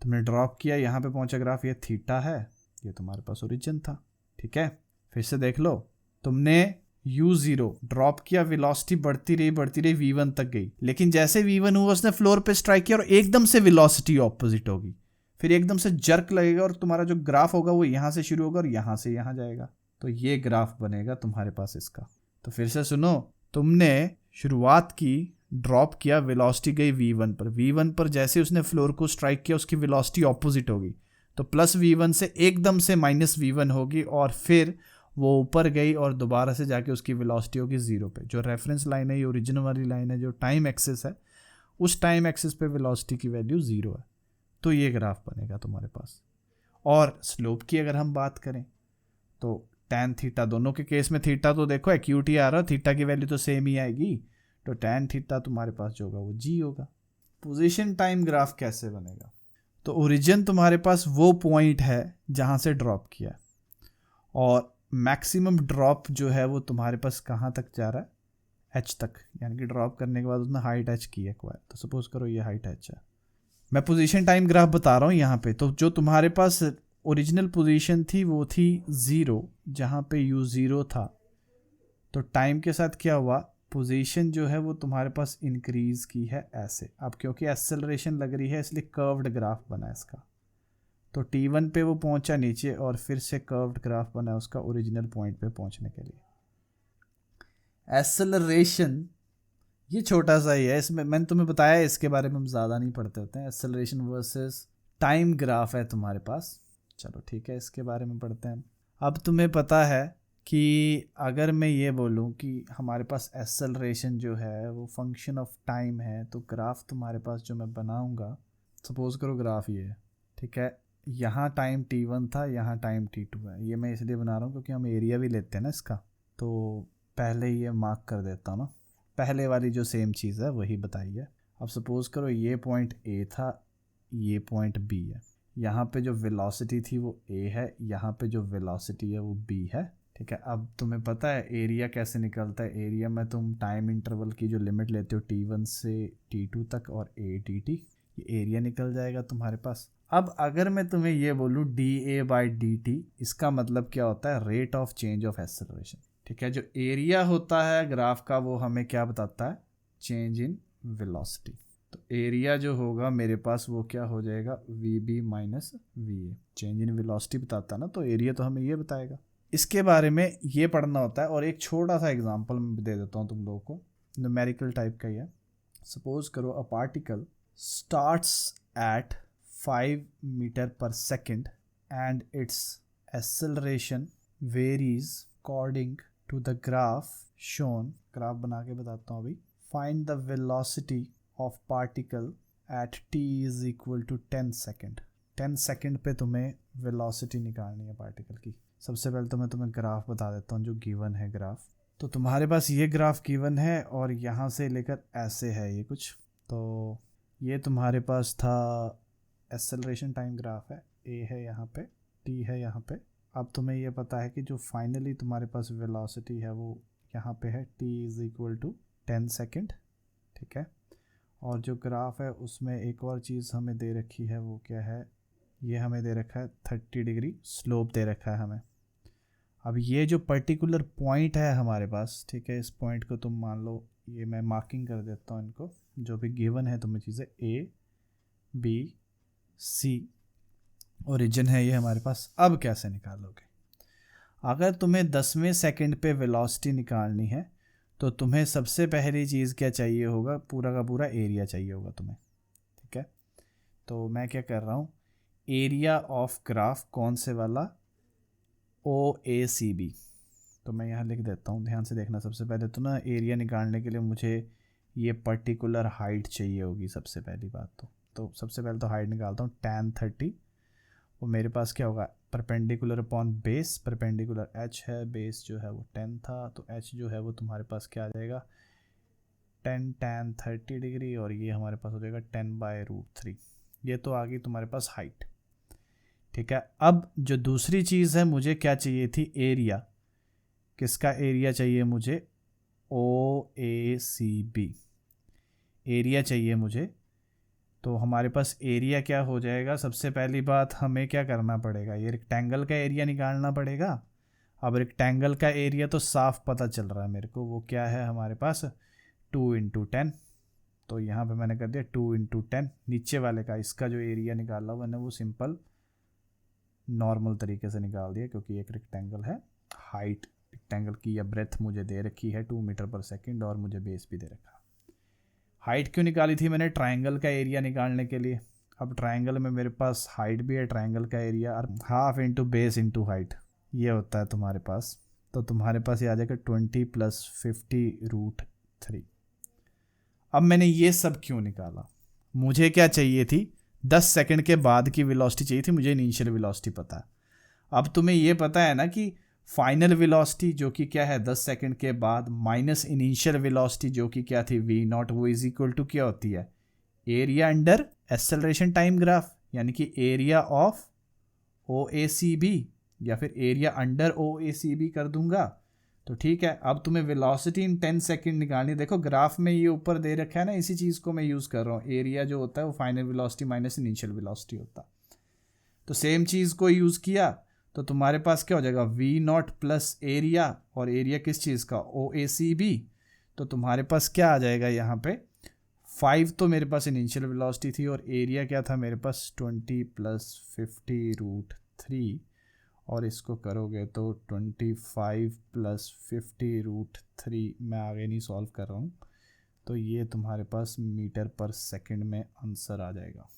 तुमने ड्रॉप किया, यहाँ पे पहुंचा ग्राफ, ये थीटा है, ये तुम्हारे पास ओरिजिन था। ठीक है, फिर से देख लो, तुमने u0 ड्रॉप किया, वेलोसिटी बढ़ती रही v1 तक गई, लेकिन जैसे v1 हुआ उसने फ्लोर पे स्ट्राइक किया और एकदम से वेलोसिटी ऑपोजिट होगी, फिर एकदम से जर्क लगेगा और तुम्हारा जो ग्राफ होगा वो यहाँ से शुरू होगा और यहाँ से यहाँ जाएगा। तो ये ग्राफ बनेगा तुम्हारे पास इसका। तो फिर से सुनो, तुमने शुरुआत की, ड्रॉप किया, वेलोसिटी गई v1 पर जैसे उसने फ्लोर को स्ट्राइक किया उसकी वेलोसिटी ऑपोजिट होगी, तो प्लस v1 से एकदम से माइनस v1 होगी और फिर वो ऊपर गई और दोबारा से जाके उसकी वेलोसिटी होगी 0 पे। जो रेफरेंस लाइन है, ये ओरिजिन वाली लाइन है, जो टाइम एक्सिस है, उस टाइम एक्सिस पे वेलोसिटी की वैल्यू 0 है। तो ये ग्राफ बनेगा तुम्हारे पास। और स्लोप की अगर हम बात करें तो tan थीटा, दोनों के केस में थीटा तो देखो एक्यूट ही आ रहा है, थीटा की वैल्यू तो सेम ही आएगी, तो tan थीटा तुम्हारे पास जो होगा वो g होगा। पोजीशन टाइम ग्राफ कैसे बनेगा? तो ओरिजिन तुम्हारे पास वो पॉइंट है जहाँ से ड्रॉप किया है, और मैक्सिमम ड्रॉप जो है वो तुम्हारे पास कहाँ तक जा रहा है, h तक, यानी कि ड्रॉप करने के बाद उसने हाइट h की है। तो सपोज करो ये हाइट h है, मैं पोजीशन टाइम ग्राफ बता रहा हूँ यहाँ पे। तो जो तुम्हारे पास ओरिजिनल पोजीशन थी वो थी 0, जहाँ पे u0 था, तो टाइम के साथ क्या हुआ, पोजीशन जो है वो तुम्हारे पास इंक्रीज की है ऐसे। अब क्योंकि एक्सेलरेशन लग रही है इसलिए कर्व्ड ग्राफ बना इसका, तो t1 पे वो पहुंचा नीचे और फिर से कर्व्ड ग्राफ बना उसका ओरिजिनल पॉइंट पे पहुंचने के लिए। एक्सेलरेशन ये छोटा सा ही है, इसमें मैंने तुम्हें बताया, इसके बारे में हम ज़्यादा नहीं पढ़ते होते हैं। एक्सेलरेशन वर्सेस टाइम ग्राफ है तुम्हारे पास। चलो ठीक है, इसके बारे में पढ़ते हैं। अब तुम्हें पता है कि अगर मैं ये बोलूँ कि हमारे पास एक्सेलरेशन जो है वो फंक्शन ऑफ टाइम है, तो ग्राफ तुम्हारे पास जो मैं बनाऊँगा, सपोज करो ग्राफ ये है, ठीक है, यहाँ टाइम t1 था, यहाँ टाइम t2 है। ये मैं इसलिए बना रहा हूँ क्योंकि हम एरिया भी लेते हैं ना इसका, तो पहले ये मार्क कर देता हूँ ना, पहले वाली जो सेम चीज़ है वही बताई है। अब सपोज करो ये पॉइंट A था, ये पॉइंट B है, यहाँ पे जो वेलोसिटी थी वो A है, यहाँ पे जो वेलोसिटी है वो B है। ठीक है, अब तुम्हें पता है एरिया कैसे निकलता है। एरिया में तुम टाइम इंटरवल की जो लिमिट लेते हो t1 से t2 तक और a dt, ये एरिया निकल जाएगा तुम्हारे पास। अब अगर मैं तुम्हें ये बोलूँ dA/dt, इसका मतलब क्या होता है, rate of change of acceleration. ठीक है, जो एरिया होता है ग्राफ का वो हमें क्या बताता है, चेंज इन वेलोसिटी। तो एरिया जो होगा मेरे पास वो क्या हो जाएगा, vb minus va, change in velocity बताता है ना, तो एरिया तो हमें ये बताएगा। इसके बारे में ये पढ़ना होता है। और एक छोटा सा एग्जांपल मैं दे देता हूँ तुम लोगों को, न्यूमेरिकल टाइप का ही है। सपोज करो a particle starts at 5 metre per second and its acceleration varies according to the graph shown. Graph बना के बताता हूँ अभी। Find the velocity of particle at t is equal to 10 second. 10 second पे तुम्हें वेलोसिटी निकालनी है पार्टिकल की। सबसे पहले तो मैं तुम्हें ग्राफ बता देता हूँ जो गिवन है ग्राफ। तो तुम्हारे पास ये ग्राफ गिवन है और यहाँ से लेकर ऐसे है ये कुछ। तो ये तुम्हारे पास था एक्सेलरेशन टाइम ग्राफ है, a है यहाँ पे, t है यहाँ पे। अब तुम्हें ये पता है कि जो फाइनली तुम्हारे पास वेलोसिटी है वो यहाँ पे है, t is equal to 10 second. ठीक है, और जो ग्राफ है उसमें एक और चीज़ हमें दे रखी है, वो क्या है, ये हमें दे रखा है 30 डिग्री स्लोप दे रखा है हमें। अब ये जो पर्टिकुलर पॉइंट है हमारे पास, ठीक है, इस पॉइंट को तुम मान लो, ये मैं मार्किंग कर देता हूँ इनको, जो भी गिवन है तुम्हें चीज़ें A B C ओरिजिन है ये हमारे पास। अब कैसे निकालोगे? अगर तुम्हें 10वें सेकंड पे वेलोसिटी निकालनी है तो तुम्हें सबसे पहली चीज़ क्या चाहिए होगा, पूरा का पूरा एरिया चाहिए होगा तुम्हें। ठीक है, तो मैं क्या कर रहा हूँ, एरिया ऑफ ग्राफ कौन से वाला, OACB। तो मैं यहाँ लिख देता हूँ, ध्यान से देखना। सबसे पहले तो ना एरिया निकालने के लिए मुझे ये पर्टिकुलर हाइट चाहिए होगी सबसे पहली बात। तो सबसे पहले तो हाइट निकालता हूँ, tan 30, वो मेरे पास क्या होगा, perpendicular upon base, perpendicular h है, बेस जो है वो 10 था, तो h जो है वो तुम्हारे पास क्या आ जाएगा, 10 tan 30 डिग्री, और ये हमारे पास हो जाएगा 10/√3। ये तो आ गई तुम्हारे पास हाइट। ठीक है, अब जो दूसरी चीज़ है, मुझे क्या चाहिए थी, एरिया। किसका एरिया चाहिए मुझे, OACB एरिया चाहिए मुझे। तो हमारे पास एरिया क्या हो जाएगा, सबसे पहली बात हमें क्या करना पड़ेगा, ये रेक्टेंगल का एरिया निकालना पड़ेगा। अब रेक्टेंगल का एरिया तो साफ पता चल रहा है मेरे को, वो क्या है हमारे पास 2 × 10। तो यहाँ पे मैंने कर दिया 2 × 10। नीचे वाले का इसका जो एरिया निकाला हुआ मैंने वो सिंपल नॉर्मल तरीके से निकाल दिया, क्योंकि एक रेक्टेंगल है, हाइट रेक्टेंगल की या ब्रेथ मुझे दे रखी है 2 मीटर/सेकेंड और मुझे बेस भी दे रखा। हाइट क्यों निकाली थी मैंने, ट्राइंगल का एरिया निकालने के लिए। अब ट्राइंगल में मेरे पास हाइट भी है, ट्राइंगल का एरिया और half into base into height ये होता है तुम्हारे पास। तो तुम्हारे पास ये आ जाएगा 20 + 50√3। अब मैंने ये सब क्यों निकाला, मुझे क्या चाहिए थी, 10 सेकंड के बाद की वेलोसिटी चाहिए थी, मुझे इनिशियल वेलोसिटी पता है। अब तुम्हें ये पता है ना कि फाइनल वेलोसिटी जो कि क्या है 10 सेकंड के बाद माइनस इनिशियल वेलोसिटी जो कि क्या थी v0, वो इज इक्वल टू क्या होती है, area under acceleration time graph, यानी कि एरिया ऑफ OACB या फिर एरिया अंडर OACB कर दूंगा। तो ठीक है, अब तुम्हें वेलोसिटी इन 10 सेकंड निकालनी है। देखो ग्राफ में ये ऊपर दे रखा है ना, इसी चीज़ को मैं यूज़ कर रहा हूँ। एरिया जो होता है वो final velocity minus initial velocity होता है। तो सेम चीज़ को यूज़ किया तो तुम्हारे पास क्या हो जाएगा v0 + एरिया, और एरिया किस चीज़ का OACB। तो तुम्हारे पास क्या आ जाएगा यहाँ पे 5 तो मेरे पास इनिशियल वेलोसिटी थी और एरिया क्या था मेरे पास 20 + 50√3, और इसको करोगे तो 25 + 50√3, मैं आगे नहीं सॉल्व कर रहा हूँ। तो ये तुम्हारे पास मीटर/सेकंड में आंसर आ जाएगा।